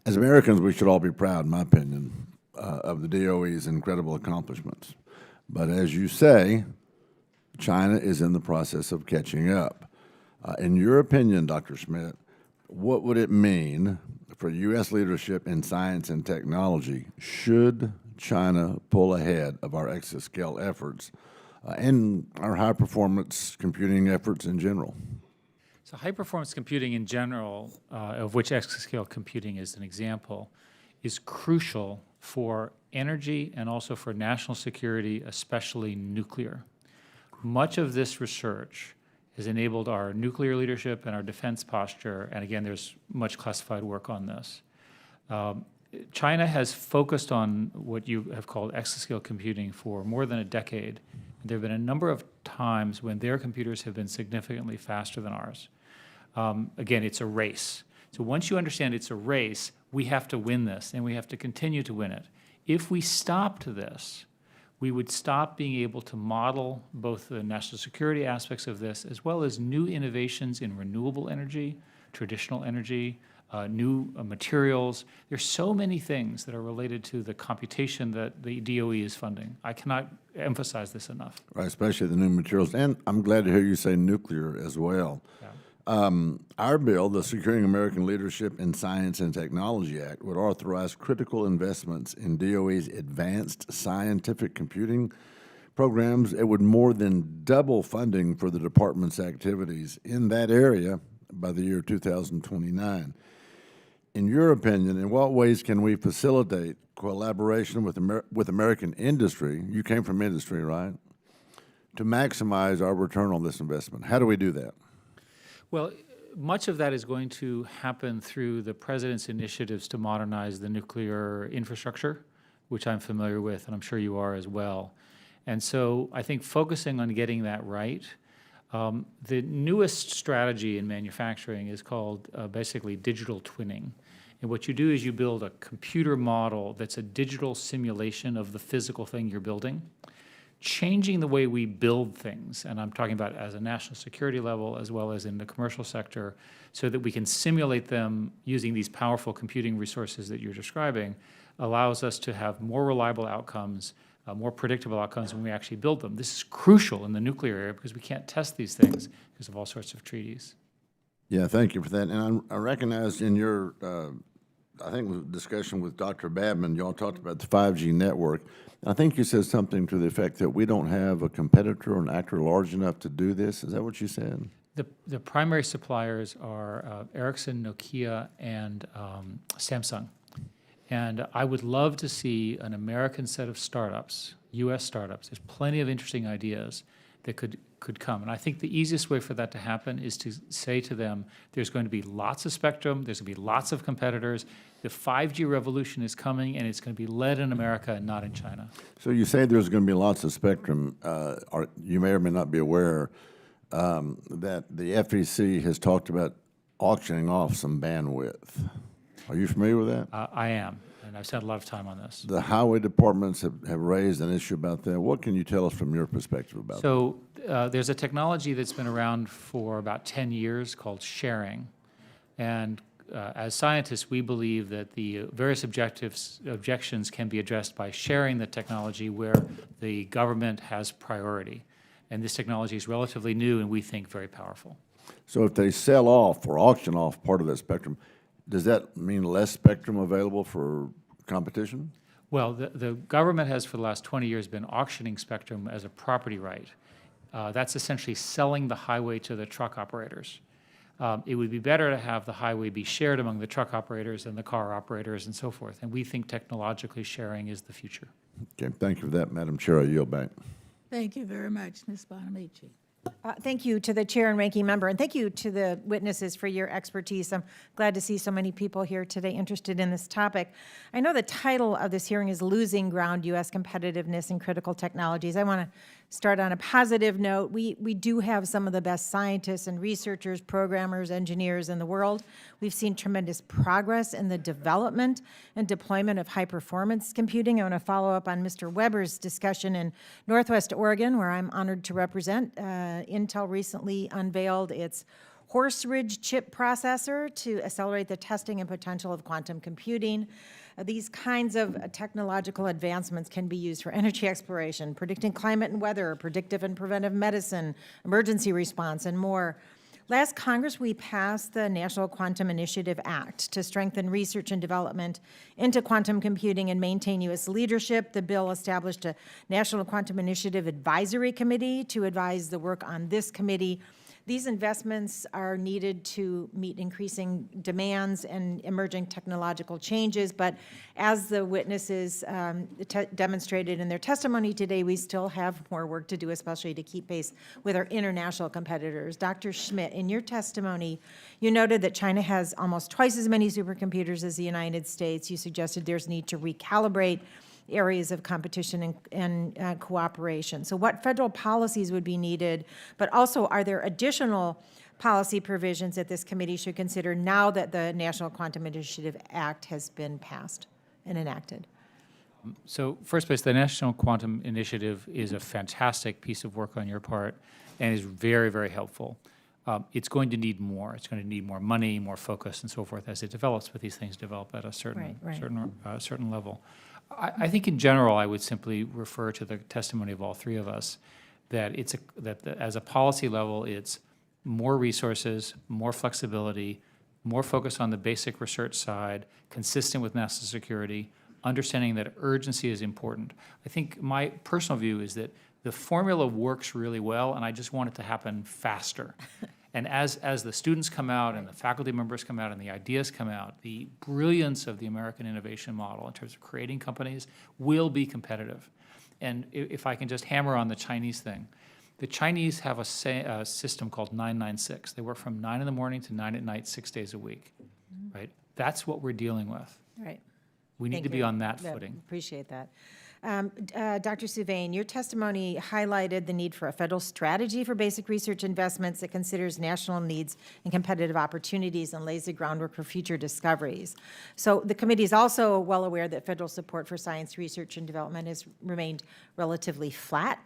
As Americans, we should all be proud, in my opinion, of the DOE's incredible accomplishments. But as you say, China is in the process of catching up. In your opinion, Dr. Schmidt, what would it mean for U.S. leadership in science and technology should China pull ahead of our exascale efforts and our high-performance computing efforts in general? So high-performance computing in general, of which exascale computing is an example, is crucial for energy and also for national security, especially nuclear. Much of this research has enabled our nuclear leadership and our defense posture, and again, there's much classified work on this. China has focused on what you have called exascale computing for more than a decade. There have been a number of times when their computers have been significantly faster than ours. Again, it's a race. So once you understand it's a race, we have to win this, and we have to continue to win it. If we stopped this, we would stop being able to model both the national security aspects of this as well as new innovations in renewable energy, traditional energy, new materials. There's so many things that are related to the computation that the DOE is funding. I cannot emphasize this enough. Right, especially the new materials. And I'm glad to hear you say nuclear as well. Our bill, the Securing American Leadership in Science and Technology Act, would authorize critical investments in DOE's advanced scientific computing programs. It would more than double funding for the department's activities in that area by the year 2029. In your opinion, in what ways can we facilitate collaboration with American industry? You came from industry, right? To maximize our return on this investment. How do we do that? Well, much of that is going to happen through the President's initiatives to modernize the nuclear infrastructure, which I'm familiar with, and I'm sure you are as well. And so I think focusing on getting that right. The newest strategy in manufacturing is called basically digital twinning. And what you do is you build a computer model that's a digital simulation of the physical thing you're building, changing the way we build things, and I'm talking about as a national security level as well as in the commercial sector, so that we can simulate them using these powerful computing resources that you're describing, allows us to have more reliable outcomes, more predictable outcomes when we actually build them. This is crucial in the nuclear area because we can't test these things because of all sorts of treaties. Yeah, thank you for that. And I recognize in your, I think, discussion with Dr. Babman, y'all talked about the 5G network. I think you said something to the effect that we don't have a competitor or an actor large enough to do this. Is that what you said? The primary suppliers are Ericsson, Nokia, and Samsung. And I would love to see an American set of startups, U.S. startups. There's plenty of interesting ideas that could come. And I think the easiest way for that to happen is to say to them, there's going to be lots of spectrum, there's going to be lots of competitors, the 5G revolution is coming, and it's going to be led in America and not in China. So you say there's going to be lots of spectrum. You may or may not be aware that the FEC has talked about auctioning off some bandwidth. Are you familiar with that? I am, and I've spent a lot of time on this. The highway departments have raised an issue about that. What can you tell us from your perspective about that? So there's a technology that's been around for about 10 years called sharing. And as scientists, we believe that the various objections can be addressed by sharing the technology where the government has priority. And this technology is relatively new and we think very powerful. So if they sell off or auction off part of that spectrum, does that mean less spectrum available for competition? Well, the government has for the last 20 years been auctioning spectrum as a property right. That's essentially selling the highway to the truck operators. It would be better to have the highway be shared among the truck operators and the car operators and so forth. And we think technologically sharing is the future. Okay, thank you for that, Madam Chair. I yield back. Thank you very much, Ms. Bonamici. Thank you to the chair and ranking member, and thank you to the witnesses for your expertise. I'm glad to see so many people here today interested in this topic. I know the title of this hearing is Losing Ground, U.S. Competitiveness in Critical Technologies. I want to start on a positive note. We do have some of the best scientists and researchers, programmers, engineers in the world. We've seen tremendous progress in the development and deployment of high-performance computing. I want to follow up on Mr. Weber's discussion in Northwest Oregon, where I'm honored to represent. Intel recently unveiled its Horse Ridge chip processor to accelerate the testing and potential of quantum computing. These kinds of technological advancements can be used for energy exploration, predicting climate and weather, predictive and preventive medicine, emergency response, and more. Last Congress, we passed the National Quantum Initiative Act to strengthen research and development into quantum computing and maintain U.S. leadership. The bill established a National Quantum Initiative Advisory Committee to advise the work on this committee These investments are needed to meet increasing demands and emerging technological changes, but as the witnesses demonstrated in their testimony today, we still have more work to do, especially to keep pace with our international competitors. Dr. Schmidt, in your testimony, you noted that China has almost twice as many supercomputers as the United States. You suggested there's need to recalibrate areas of competition and cooperation. So what federal policies would be needed, but also are there additional policy provisions that this committee should consider now that the National Quantum Initiative Act has been passed and enacted? So first place, the National Quantum Initiative is a fantastic piece of work on your part and is very, very helpful. It's going to need more. It's going to need more money, more focus, and so forth as it develops, but these things develop at a certain level. I think in general, I would simply refer to the testimony of all three of us that as a policy level, it's more resources, more flexibility, more focus on the basic research side, consistent with national security, understanding that urgency is important. I think my personal view is that the formula works really well, and I just want it to happen faster. And as the students come out and the faculty members come out and the ideas come out, the brilliance of the American innovation model in terms of creating companies will be competitive. And if I can just hammer on the Chinese thing, the Chinese have a system called 996. They work from 9 in the morning to 9 at night, 6 days a week, right? That's what we're dealing with. Right. We need to be on that footing. Appreciate that. Dr. Souvaine, your testimony highlighted the need for a federal strategy for basic research investments that considers national needs and competitive opportunities and lays the groundwork for future discoveries. So the committee is also well aware that federal support for science research and development has remained relatively flat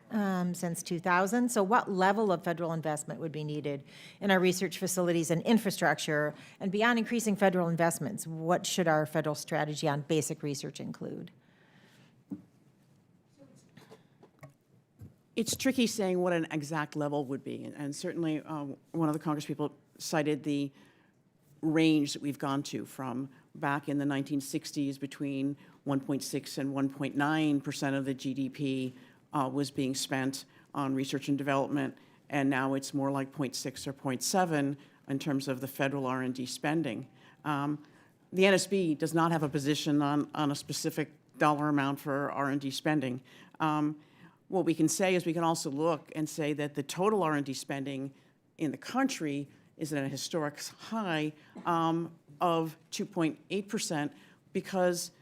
since 2000. So what level of federal investment would be needed in our research facilities and infrastructure? And beyond increasing federal investments, what should our federal strategy on basic research include? It's tricky saying what an exact level would be, and certainly one of the congresspeople cited the range that we've gone to from back in the 1960s between 1.6 and 1.9% of the GDP was being spent on research and development, and now it's more like 0.6 or 0.7 in terms of the federal R&D spending. The NSB does not have a position on a specific dollar amount for R&D spending. What we can say is we can also look and say that the total R&D spending in the country is at a historic high of 2.8% because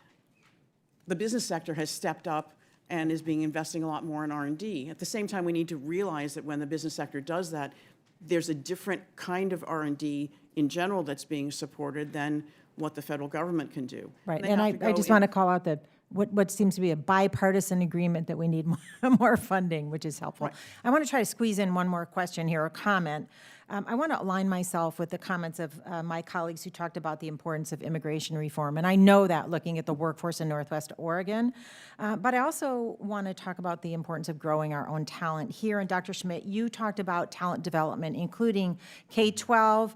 the business sector has stepped up and is investing a lot more in R&D. At the same time, we need to realize that when the business sector does that, there's a different kind of R&D in general that's being supported than what the federal government can do. Right, and I just want to call out that what seems to be a bipartisan agreement that we need more funding, which is helpful. Right. I want to try to squeeze in one more question here, or comment. I want to align myself with the comments of my colleagues who talked about the importance of immigration reform, and I know that looking at the workforce in Northwest Oregon, but I also want to talk about the importance of growing our own talent here. And Dr. Schmidt, you talked about talent development, including K-12.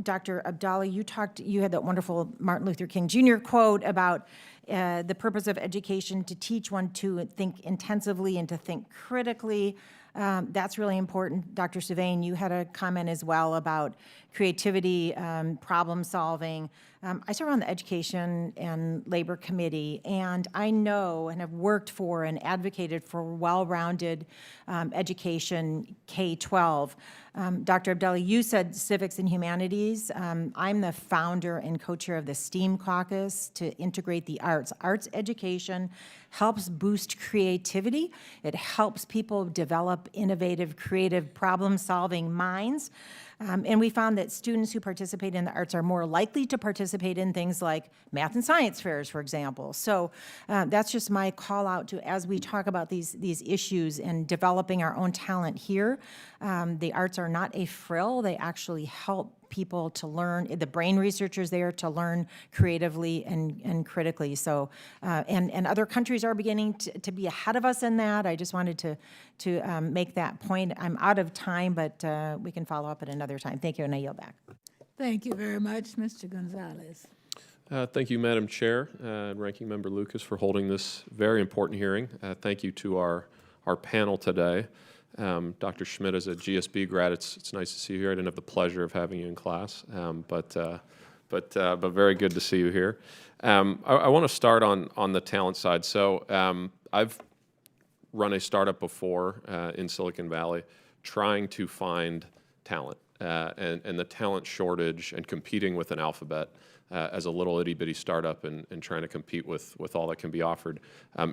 Dr. Abdallah, you had that wonderful Martin Luther King Jr. quote about the purpose of education to teach one to think intensively and to think critically. That's really important. Dr. Souvaine, you had a comment as well about creativity, problem solving. I serve on the Education and Labor Committee, and I know and have worked for and advocated for well-rounded education K-12. Dr. Abdullah, you said civics and humanities. I'm the founder and co-chair of the STEAM caucus to integrate the arts. Arts education helps boost creativity. It helps people develop innovative, creative, problem-solving minds. And we found that students who participate in the arts are more likely to participate in things like math and science fairs, for example. So that's just my call out to, as we talk about these issues and developing our own talent here, the arts are not a frill. They actually help people to learn, the brain researchers there to learn creatively and critically. So, and other countries are beginning to be ahead of us in that. I just wanted to make that point. I'm out of time, but we can follow up at another time. Thank you, and I yield back. Thank you very much, Mr. Gonzalez. Thank you, Madam Chair and Ranking Member Lucas for holding this very important hearing. Thank you to our panel today. Dr. Schmidt is a GSB grad. It's nice to see you here. I didn't have the pleasure of having you in class, but very good to see you here. I want to start on the talent side. So I've run a startup before in Silicon Valley, trying to find talent and the talent shortage and competing with an Alphabet as a little itty-bitty startup and trying to compete with all that can be offered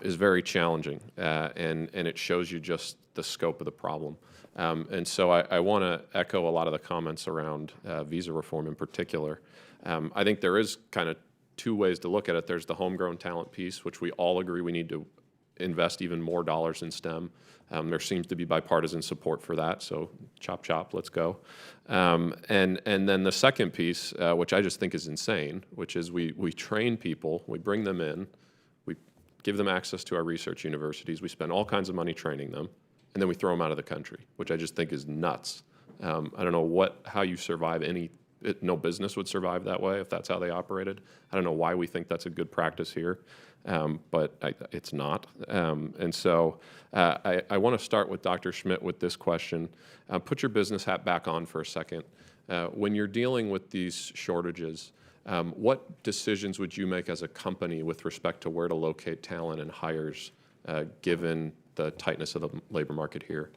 is very challenging, and it shows you just the scope of the problem. And so I want to echo a lot of the comments around visa reform in particular. I think there is kind of two ways to look at it. There's the homegrown talent piece, which we all agree we need to invest even more dollars in STEM. There seems to be bipartisan support for that, so chop, chop, let's go. And then the second piece, which I just think is insane, which is we train people, we bring them in, we give them access to our research universities, we spend all kinds of money training them, and then we throw them out of the country, which I just think is nuts. I don't know how you survive no business would survive that way if that's how they operated. I don't know why we think that's a good practice here. But it's not. And so I want to start with Dr. Schmidt with this question. Put your business hat back on for a second. When you're dealing with these shortages, what decisions would you make as a company with respect to where to locate talent and hires, given the tightness of the labor market here?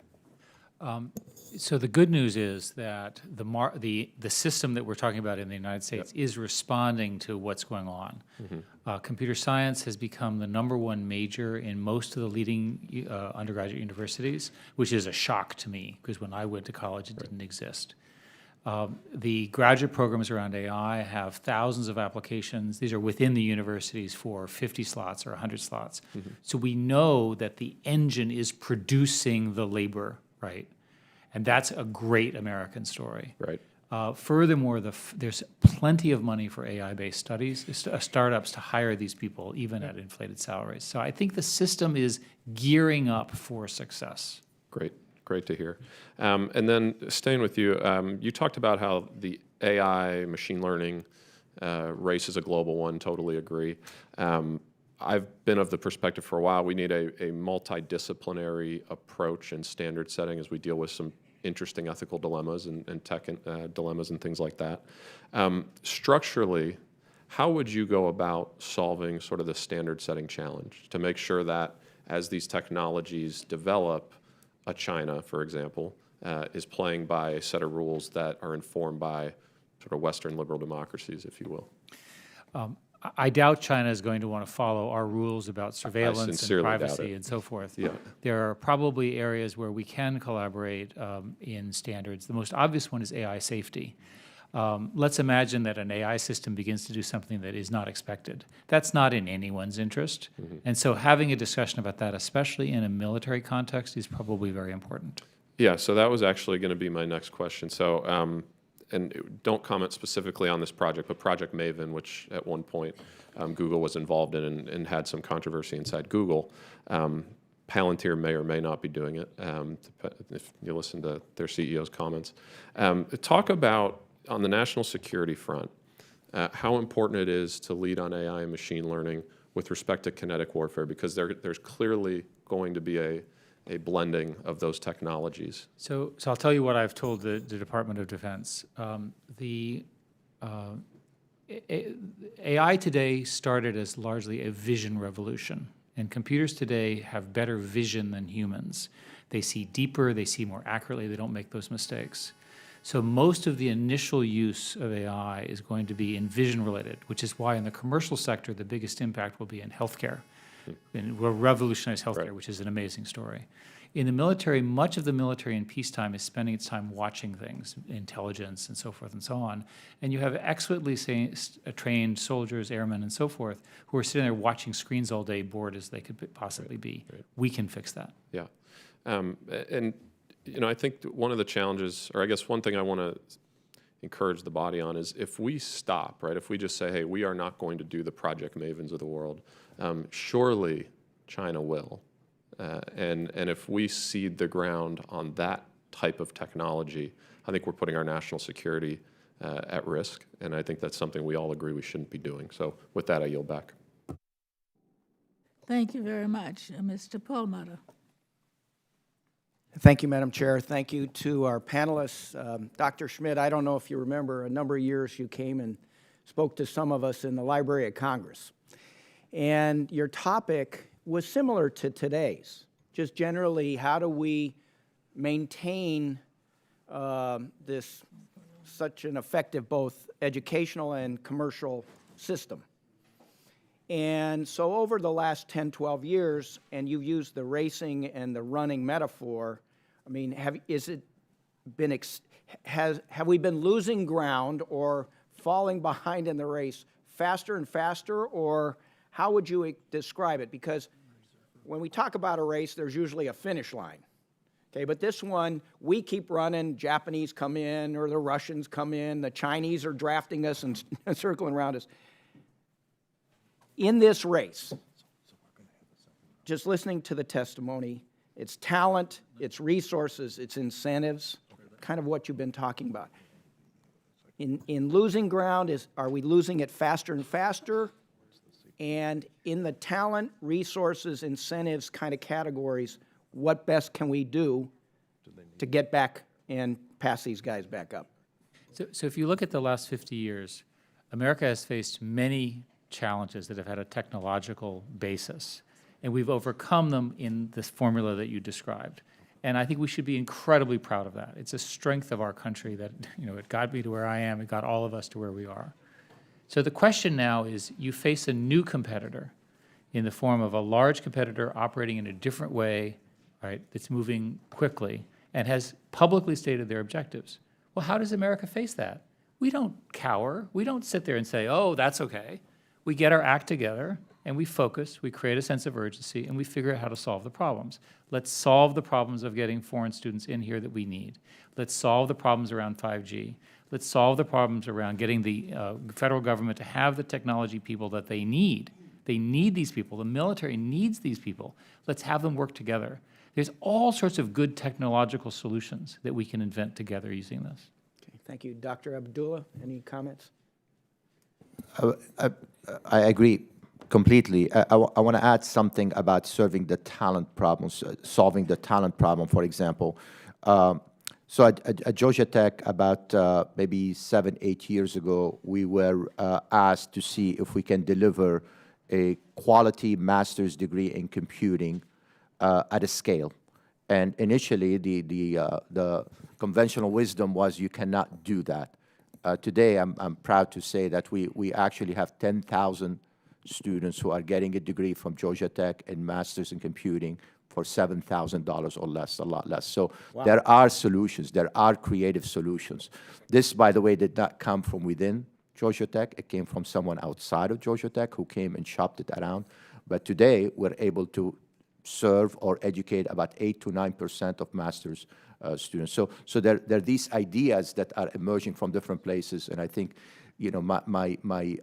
So the good news is that the system that we're talking about in the United States is responding to what's going on. Computer science has become the #1 major in most of the leading undergraduate universities, which is a shock to me, because when I went to college, it didn't exist. The graduate programs around AI have thousands of applications. These are within the universities for 50 slots or 100 slots. So we know that the engine is producing the labor, right? And that's a great American story. Right. Furthermore, there's plenty of money for AI-based startups to hire these people, even at inflated salaries. So I think the system is gearing up for success. Great to hear. And then staying with you, you talked about how the AI, machine learning race is a global one, totally agree. I've been of the perspective for a while, we need a multidisciplinary approach and standard setting as we deal with some interesting ethical dilemmas and tech dilemmas and things like that. Structurally, how would you go about solving sort of the standard setting challenge to make sure that as these technologies develop, a China, for example, is playing by a set of rules that are informed by sort of Western liberal democracies, if you will? I doubt China is going to want to follow our rules about surveillance and privacy and so forth. Yeah. There are probably areas where we can collaborate in standards. The most obvious one is AI safety. Let's imagine that an AI system begins to do something that is not expected. That's not in anyone's interest. And so having a discussion about that, especially in a military context, is probably very important. Yeah, so that was actually going to be my next question. So, and don't comment specifically on this project, but Project Maven, which at one point Google was involved in and had some controversy inside Google. Palantir may or may not be doing it, if you listen to their CEO's comments. Talk about, on the national security front, how important it is to lead on AI and machine learning with respect to kinetic warfare, because there's clearly going to be a blending of those technologies. So I'll tell you what I've told the Department of Defense. AI today started as largely a vision revolution, and computers today have better vision than humans. They see deeper, they see more accurately, they don't make those mistakes. So most of the initial use of AI is going to be in vision related, which is why in the commercial sector, the biggest impact will be in healthcare. And we'll revolutionize healthcare, which is an amazing story. In the military, much of the military in peacetime is spending its time watching things, intelligence and so forth and so on. And you have expertly trained soldiers, airmen and so forth, who are sitting there watching screens all day, bored as they could possibly be. We can fix that. Yeah. And you know, I think one of the challenges, or I guess one thing I want to encourage the body on is if we stop, right, if we just say, hey, we are not going to do the Project Mavens of the world, surely China will. And if we cede the ground on that type of technology, I think we're putting our national security at risk, and I think that's something we all agree we shouldn't be doing. So with that, I yield back. Thank you very much. Mr. Perlmutter. Thank you, Madam Chair. Thank you to our panelists. Dr. Schmidt, I don't know if you remember, a number of years you came and spoke to some of us in the Library of Congress. And your topic was similar to today's. Just generally, how do we maintain this such an effective both educational and commercial system? And so over the last 10, 12 years, and you've used the racing and the running metaphor, I mean, have we been losing ground or falling behind in the race faster and faster, or how would you describe it? Because when we talk about a race, there's usually a finish line. Okay, but this one, we keep running, Japanese come in, or the Russians come in, the Chinese are drafting us and circling around us. In this race, just listening to the testimony, it's talent, it's resources, it's incentives, kind of what you've been talking about. In losing ground, are we losing it faster and faster? And in the talent, resources, incentives kind of categories, what best can we do to get back and pass these guys back up? So if you look at the last 50 years, America has faced many challenges that have had a technological basis, and we've overcome them in this formula that you described. And I think we should be incredibly proud of that. It's a strength of our country that, it got me to where I am, it got all of us to where we are. So the question now is, you face a new competitor in the form of a large competitor operating in a different way, right, that's moving quickly and has publicly stated their objectives. Well, how does America face that? We don't cower. We don't sit there and say, oh, that's okay. We get our act together and we focus, we create a sense of urgency, and we figure out how to solve the problems. Let's solve the problems of getting foreign students in here that we need. Let's solve the problems around 5G. Let's solve the problems around getting the federal government to have the technology people that they need. They need these people. The military needs these people. Let's have them work together. There's all sorts of good technological solutions that we can invent together using this. Okay, thank you. Dr. Abdullah, any comments? I agree completely. I want to add something about solving the talent problems, solving the talent problem, for example. So at Georgia Tech, about maybe 7, 8 years ago, we were asked to see if we can deliver a quality master's degree in computing at a scale. And initially, the conventional wisdom was you cannot do that. Today, I'm proud to say that we actually have 10,000 students who are getting a degree from Georgia Tech in master's in computing for $7,000 or less, a lot less. So wow. There are solutions. There are creative solutions. This, by the way, did not come from within Georgia Tech. It came from someone outside of Georgia Tech who came and shopped it around. But today, we're able to serve or educate about 8 to 9% of master's students. So there are these ideas that are emerging from different places, and I think, my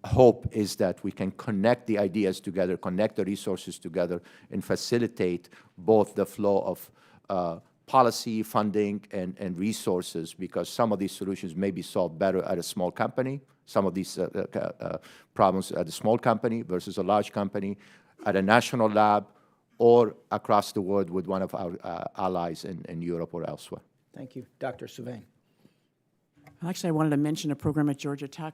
hope is that we can connect the ideas together, connect the resources together, and facilitate both the flow of policy, funding, and resources, because some of these solutions may be solved better at a small company, some of these problems at a small company versus a large company, at a national lab, or across the world with one of our allies in Europe or elsewhere. Thank you. Dr. Souvaine. Actually, I wanted to mention a program at Georgia Tech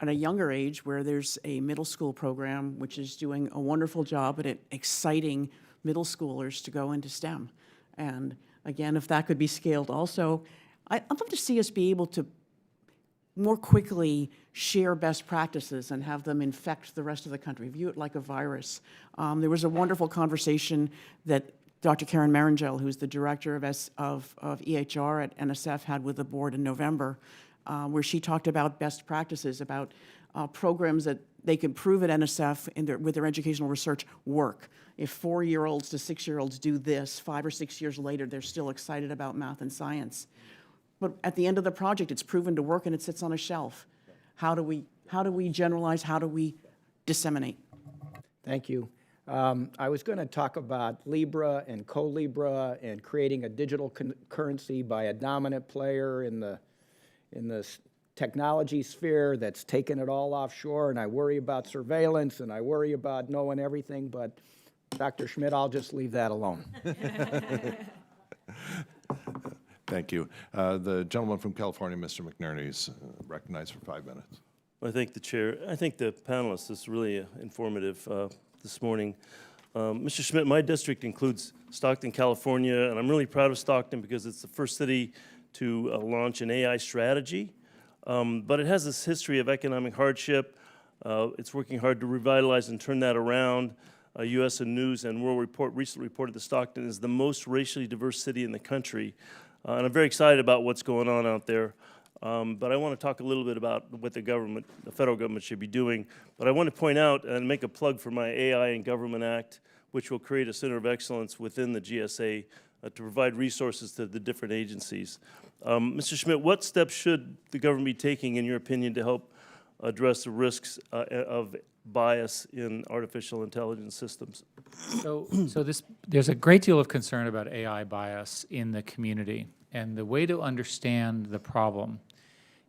at a younger age where there's a middle school program which is doing a wonderful job at exciting middle schoolers to go into STEM. And again, if that could be scaled also, I'd love to see us be able to more quickly share best practices and have them infect the rest of the country, view it like a virus. There was a wonderful conversation that Dr. Karen Marangel, who's the director of EHR at NSF, had with the board in November, where she talked about best practices, about programs that they could prove at NSF with their educational research work. If 4-year-olds to 6-year-olds do this, 5 or 6 years later, they're still excited about math and science. But at the end of the project, it's proven to work and it sits on a shelf. How do we generalize? How do we disseminate? Thank you. I was going to talk about Libra and co-Libra and creating a digital currency by a dominant player in the technology sphere that's taken it all offshore, and I worry about surveillance and I worry about knowing everything, but Dr. Schmidt, I'll just leave that alone. Thank you. The gentleman from California, Mr. McNerney, is recognized for 5 minutes. I thank the chair. I think the panelists is really informative this morning. Mr. Schmidt, my district includes Stockton, California, and I'm really proud of Stockton because it's the first city to launch an AI strategy. But it has this history of economic hardship. It's working hard to revitalize and turn that around. U.S. News and World Report recently reported that Stockton is the most racially diverse city in the country. And I'm very excited about what's going on out there. But I want to talk a little bit about what the federal government should be doing. But I want to point out and make a plug for my AI and Government Act, which will create a center of excellence within the GSA to provide resources to the different agencies. Mr. Schmidt, what steps should the government be taking, in your opinion, to help address the risks of bias in artificial intelligence systems? There's a great deal of concern about AI bias in the community. And the way to understand the problem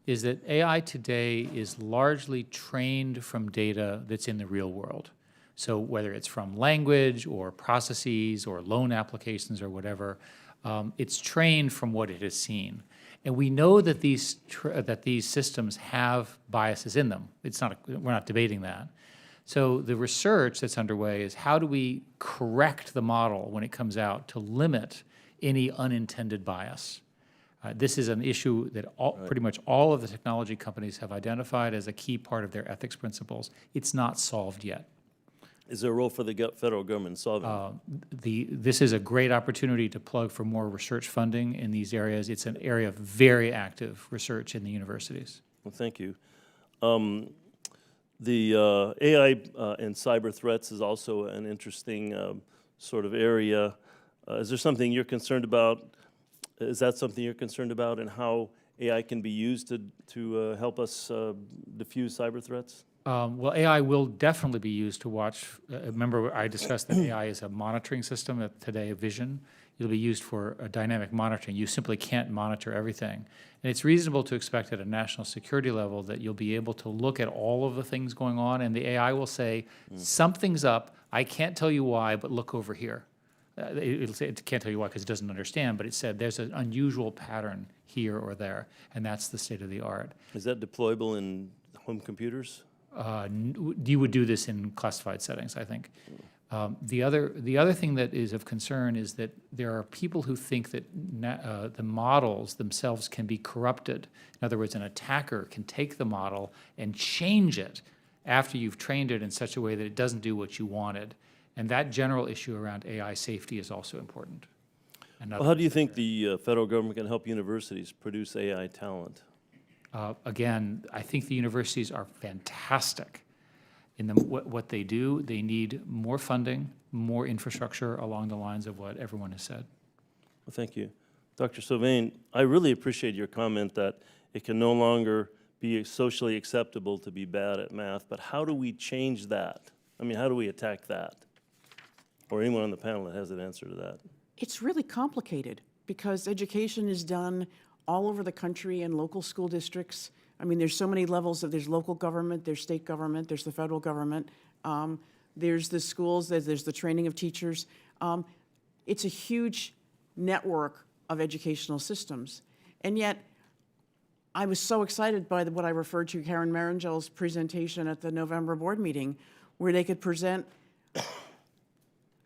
is that AI today is largely trained from data that's in the real world. So whether it's from language or processes or loan applications or whatever, it's trained from what it has seen. And we know that these systems have biases in them. We're not debating that. So the research that's underway is how do we correct the model when it comes out to limit any unintended bias. This is an issue that pretty much all of the technology companies have identified as a key part of their ethics principles. It's not solved yet. Is there a role for the federal government in solving it? This is a great opportunity to plug for more research funding in these areas. It's an area of very active research in the universities. Well, thank you. The AI and cyber threats is also an interesting sort of area. Is there something you're concerned about? Is that something you're concerned about, and how AI can be used to help us diffuse cyber threats? Well, AI will definitely be used to watch. Remember, I discussed that AI is a monitoring system today, a vision. It'll be used for dynamic monitoring. You simply can't monitor everything. And it's reasonable to expect at a national security level that you'll be able to look at all of the things going on, and the AI will say, something's up, I can't tell you why, but look over here. It'll say it can't tell you why because it doesn't understand, but it said there's an unusual pattern here or there, and that's the state of the art. Is that deployable in home computers? You would do this in classified settings, I think. The other thing that is of concern is that there are people who think that the models themselves can be corrupted. In other words, an attacker can take the model and change it after you've trained it in such a way that it doesn't do what you wanted. And that general issue around AI safety is also important. Well, how do you think the federal government can help universities produce AI talent? Again, I think the universities are fantastic in what they do. They need more funding, more infrastructure along the lines of what everyone has said. Well, thank you. Dr. Souvaine, I really appreciate your comment that it can no longer be socially acceptable to be bad at math, but how do we change that? I mean, how do we attack that? Or anyone on the panel that has an answer to that? It's really complicated because education is done all over the country in local school districts. I mean, there's so many levels there's local government, there's state government, there's the federal government, there's the schools, there's the training of teachers. It's a huge network of educational systems. And yet, I was so excited by what I referred to Karen Marangel's presentation at the November board meeting, where they could present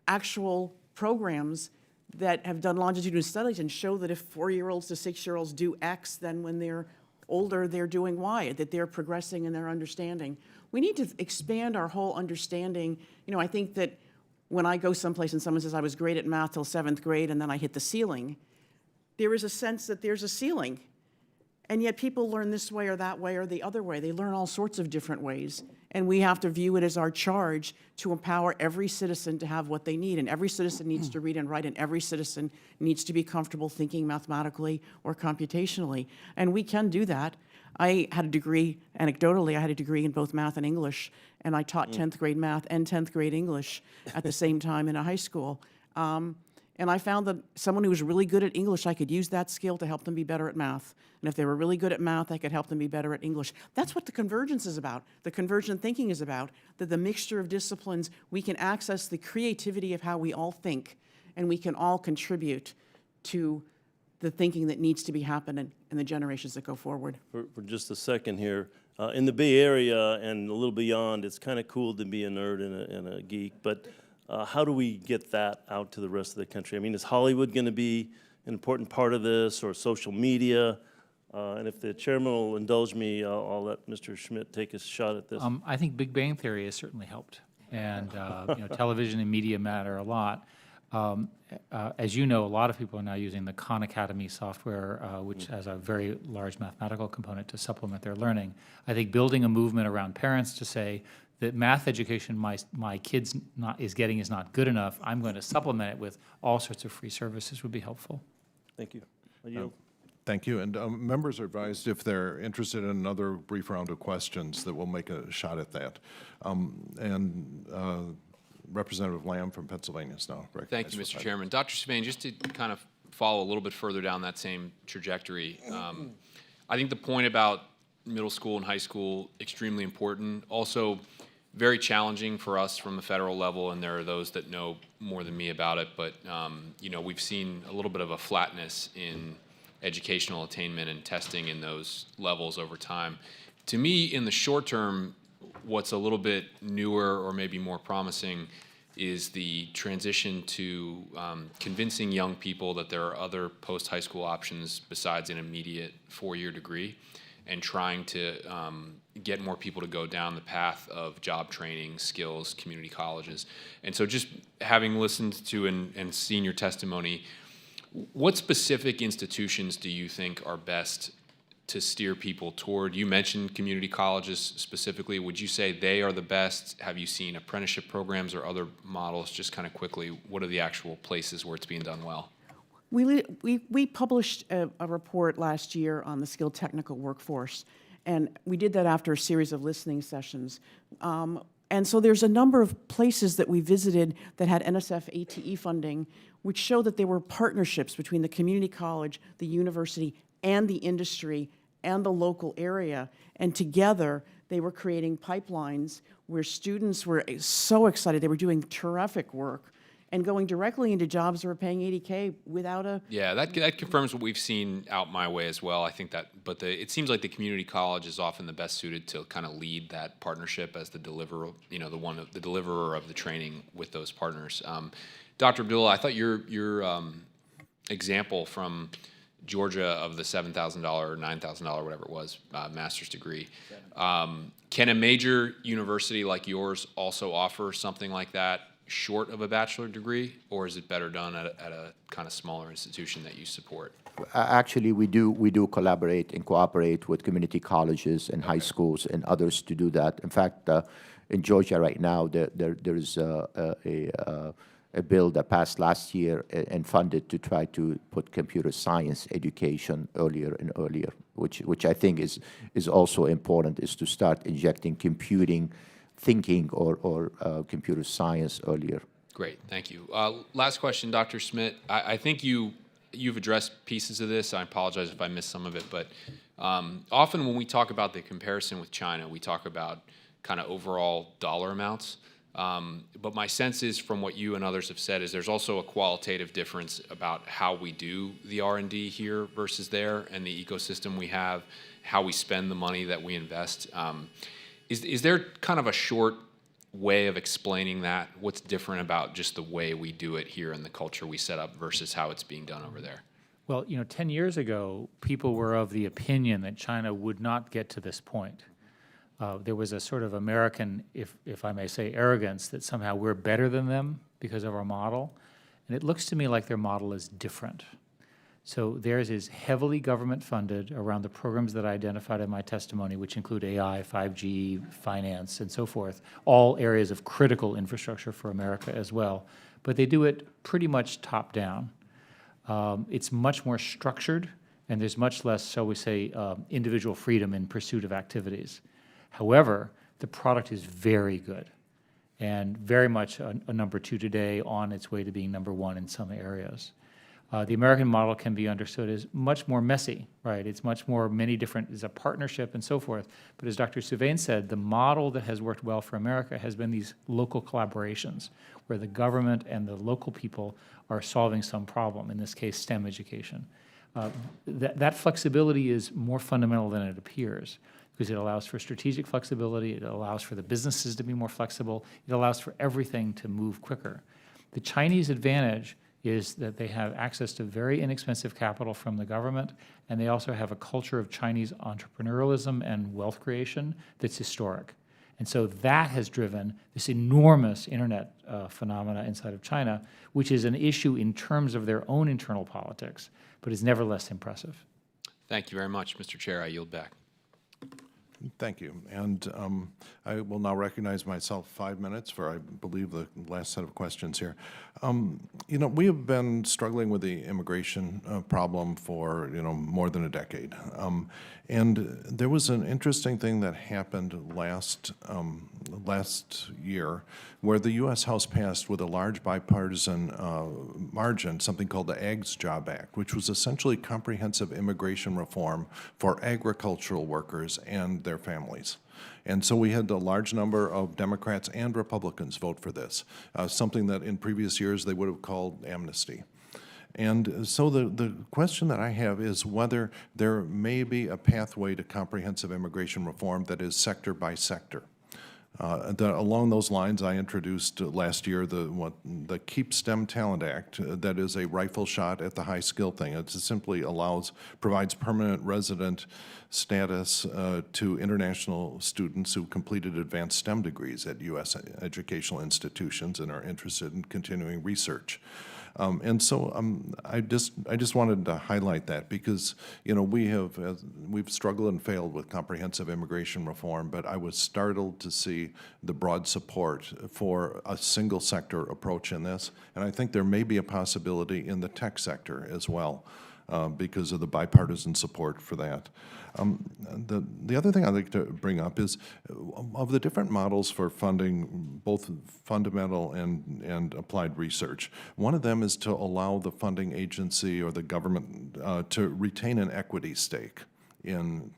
actual programs that have done longitudinal studies and show that if 4-year-olds to 6-year-olds do X, then when they're older, they're doing Y, that they're progressing in their understanding. We need to expand our whole understanding. You know, I think that when I go someplace and someone says I was great at math till 7th grade and then I hit the ceiling, there is a sense that there's a ceiling. And yet people learn this way or that way or the other way. They learn all sorts of different ways. And we have to view it as our charge to empower every citizen to have what they need. And every citizen needs to read and write, and every citizen needs to be comfortable thinking mathematically or computationally. And we can do that. I had a degree, anecdotally, I had a degree in both math and English, and I taught 10th grade math and 10th grade English at the same time in a high school. And I found that someone who was really good at English, I could use that skill to help them be better at math. And if they were really good at math, I could help them be better at English. That's what the convergence is about. The convergent thinking is about, that the mixture of disciplines, we can access the creativity of how we all think, and we can all contribute to the thinking that needs to be happening in the generations that go forward. For just a second here, in the Bay Area and a little beyond, it's kind of cool to be a nerd and a geek, but how do we get that out to the rest of the country? I mean, is Hollywood going to be an important part of this, or social media? And if the chairman will indulge me, I'll let Mr. Schmidt take a shot at this. I think Big Bang Theory has certainly helped, and television and media matter a lot. As you know, a lot of people are now using the Khan Academy software, which has a very large mathematical component to supplement their learning. I think building a movement around parents to say that math education my kid's is getting is not good enough, I'm going to supplement it with all sorts of free services would be helpful. Thank you. I yield. Thank you. And members are advised, if they're interested in another brief round of questions, that we'll make a shot at that. Representative Lamb from Pennsylvania is now recognized. Thank you, Mr. Chairman. Dr. Souvaine, just to kind of follow a little bit further down that same trajectory, I think the point about middle school and high school, extremely important. Also, very challenging for us from the federal level, and there are those that know more than me about it, but we've seen a little bit of a flatness in educational attainment and testing in those levels over time. To me, in the short term, what's a little bit newer or maybe more promising is the transition to convincing young people that there are other post-high school options besides an immediate four-year degree, and trying to get more people to go down the path of job training, skills, community colleges. And so just having listened to and seen your testimony, what specific institutions do you think are best to steer people toward? You mentioned community colleges specifically. Would you say they are the best? Have you seen apprenticeship programs or other models? Just kind of quickly, what are the actual places where it's being done well? We published a report last year on the skilled technical workforce, and we did that after a series of listening sessions. And so there's a number of places that we visited that had NSF ATE funding, which showed that there were partnerships between the community college, the university, and the industry and the local area. And together, they were creating pipelines where students were so excited. They were doing terrific work and going directly into jobs that were paying $80K without a... Yeah, that confirms what we've seen out my way as well. I think that, but it seems like the community college is often the best suited to kind of lead that partnership as the deliverer, the deliverer of the training with those partners. Dr. Abdullah, I thought your example from Georgia of the $7,000 or $9,000, whatever it was, master's degree. Can a major university like yours also offer something like that short of a bachelor degree, or is it better done at a kind of smaller institution that you support? Actually, we do collaborate and cooperate with community colleges and high schools and others to do that. In fact, in Georgia right now, there is a bill that passed last year and funded to try to put computer science education earlier and earlier, which I think is also important, is to start injecting computing thinking or computer science earlier. Great, thank you. Last question, Dr. Schmidt. I think you've addressed pieces of this. I apologize if I missed some of it, but often when we talk about the comparison with China, we talk about kind of overall dollar amounts. But my sense is, from what you and others have said, is there's also a qualitative difference about how we do the R&D here versus there, and the ecosystem we have, how we spend the money that we invest. Is there kind of a short way of explaining that? What's different about just the way we do it here and the culture we set up versus how it's being done over there? Well, 10 years ago, people were of the opinion that China would not get to this point. There was a sort of American, if I may say, arrogance that somehow we're better than them because of our model. And it looks to me like their model is different. So theirs is heavily government funded around the programs that I identified in my testimony, which include AI, 5G, finance, and so forth, all areas of critical infrastructure for America as well. But they do it pretty much top down. It's much more structured, and there's much less, shall we say, individual freedom in pursuit of activities. However, the product is very good. and very much a number 2 today, on its way to being number 1 in some areas. The American model can be understood as much more messy, right? It's much more many different, it's a partnership and so forth. But as Dr. Souvaine said, the model that has worked well for America has been these local collaborations where the government and the local people are solving some problem, in this case, STEM education. That flexibility is more fundamental than it appears, because it allows for strategic flexibility, it allows for the businesses to be more flexible, it allows for everything to move quicker. The Chinese advantage is that they have access to very inexpensive capital from the government, and they also have a culture of Chinese entrepreneurialism and wealth creation that's historic. And so that has driven this enormous internet phenomena inside of China, which is an issue in terms of their own internal politics, but is never less impressive. Thank you very much, Mr. Chair. I yield back. Thank you. And I will now recognize myself 5 minutes for, I believe, the last set of questions here. You know, we have been struggling with the immigration problem for, you know, more than a decade. And there was an interesting thing that happened last year where the U.S. House passed with a large bipartisan margin something called the Ags Job Act, which was essentially comprehensive immigration reform for agricultural workers and their families. And so we had a large number of Democrats and Republicans vote for this, something that in previous years they would have called amnesty. And so the question that I have is whether there may be a pathway to comprehensive immigration reform that is sector by sector. Along those lines, I introduced last year the Keep STEM Talent Act. That is a rifle shot at the high skill thing. It simply provides permanent resident status to international students who completed advanced STEM degrees at U.S. educational institutions and are interested in continuing research. And so I just wanted to highlight that because, you know, we've struggled and failed with comprehensive immigration reform, but I was startled to see the broad support for a single sector approach in this. And I think there may be a possibility in the tech sector as well because of the bipartisan support for that. The other thing I'd like to bring up is of the different models for funding both fundamental and applied research, one of them is to allow the funding agency or the government to retain an equity stake in,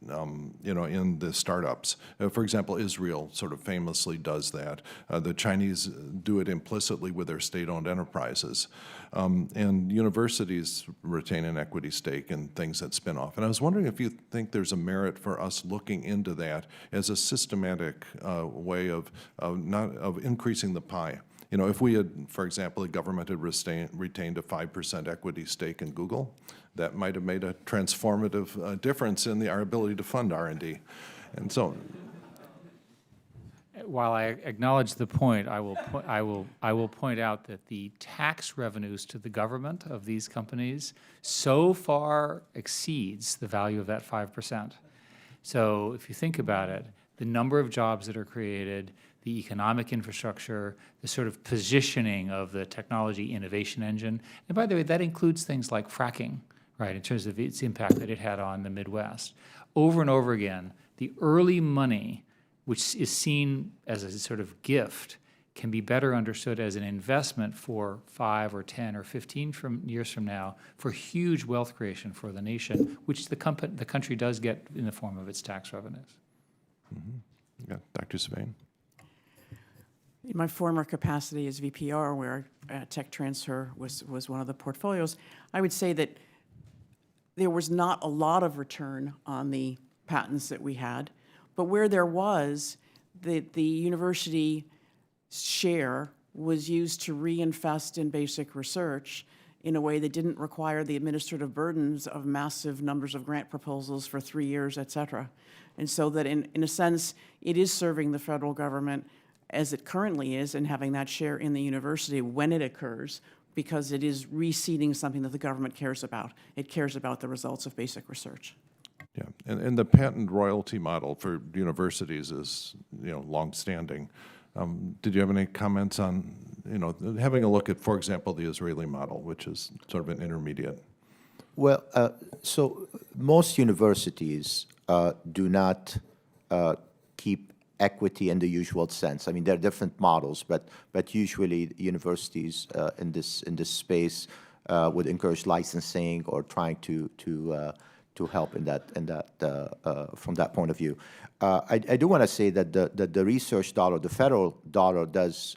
you know, in the startups. For example, Israel sort of famously does that. The Chinese do it implicitly with their state-owned enterprises. And universities retain an equity stake in things that spin off. And I was wondering if you think there's a merit for us looking into that as a systematic way of increasing the pie. You know, if we had, for example, the government had retained a 5% equity stake in Google, that might have made a transformative difference in our ability to fund R&D. And so, while I acknowledge the point, I will point out that the tax revenues to the government of these companies so far exceeds the value of that 5%. So if you think about it, the number of jobs that are created, the economic infrastructure, the sort of positioning of the technology innovation engine, and by the way, that includes things like fracking, right, in terms of its impact that it had on the Midwest. Over and over again, the early money, which is seen as a sort of gift, can be better understood as an investment for 5 or 10 or 15 years from now for huge wealth creation for the nation, which the country does get in the form of its tax revenues. Mm-hmm. Yeah, Dr. Sylvain. In my former capacity as VPR, where tech transfer was one of the portfolios, I would say that there was not a lot of return on the patents that we had, but where there was, the university share was used to reinvest in basic research in a way that didn't require the administrative burdens of massive numbers of grant proposals for 3 years, et cetera. And so that in a sense, it is serving the federal government as it currently is and having that share in the university when it occurs, because it is reseeding something that the government cares about. It cares about the results of basic research. Yeah, and the patent royalty model for universities is, you know, longstanding. Did you have any comments on, you know, having a look at, for example, the Israeli model, which is sort of an intermediate? Well, so most universities do not keep equity in the usual sense. I mean, there are different models, but usually universities in this space would encourage licensing or trying to help in that from that point of view. I do want to say that the research dollar, the federal dollar, does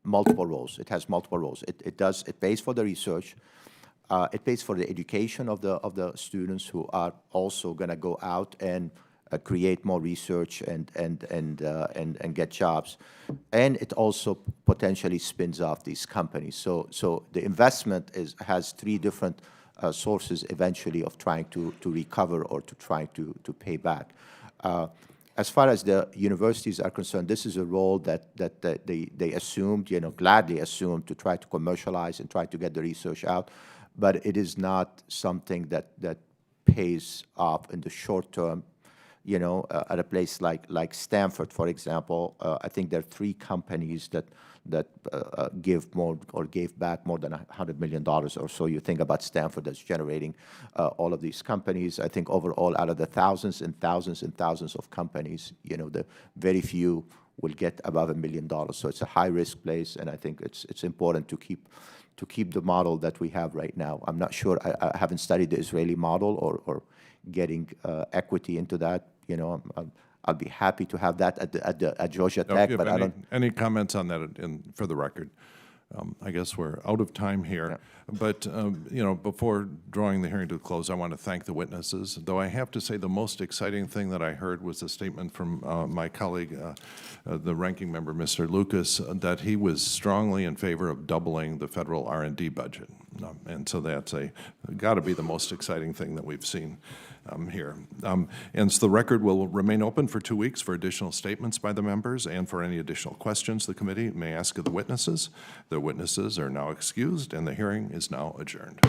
multiple roles. It has multiple roles. It pays for the research. It pays for the education of the students who are also going to go out and create more research and get jobs, and it also potentially spins off these companies. So the investment has three different sources eventually of trying to recover or to trying to pay back. As far as the universities are concerned, this is a role that they assumed, gladly assumed, to try to commercialize and try to get the research out, but it is not something that pays off in the short term. At a place like Stanford, for example, I think there are 3 companies that give more or gave back more than $100 million or so. You think about Stanford that's generating all of these companies. I think overall, out of the thousands and thousands and thousands of companies, the very few will get above $1 million. So it's a high-risk place, and I think it's important to keep the model that we have right now. I'm not sure. I haven't studied the Israeli model or getting equity into that. I'll be happy to have that at Georgia Tech, but I don't. Any comments on that for the record? I guess we're out of time here. Yeah. But, before drawing the hearing to a close, I want to thank the witnesses, though I have to say the most exciting thing that I heard was a statement from my colleague, the ranking member, Mr. Lucas, that he was strongly in favor of doubling the federal R&D budget. And so that's got to be the most exciting thing that we've seen here. And so the record will remain open for 2 weeks for additional statements by the members and for any additional questions the committee may ask of the witnesses. The witnesses are now excused, and the hearing is now adjourned.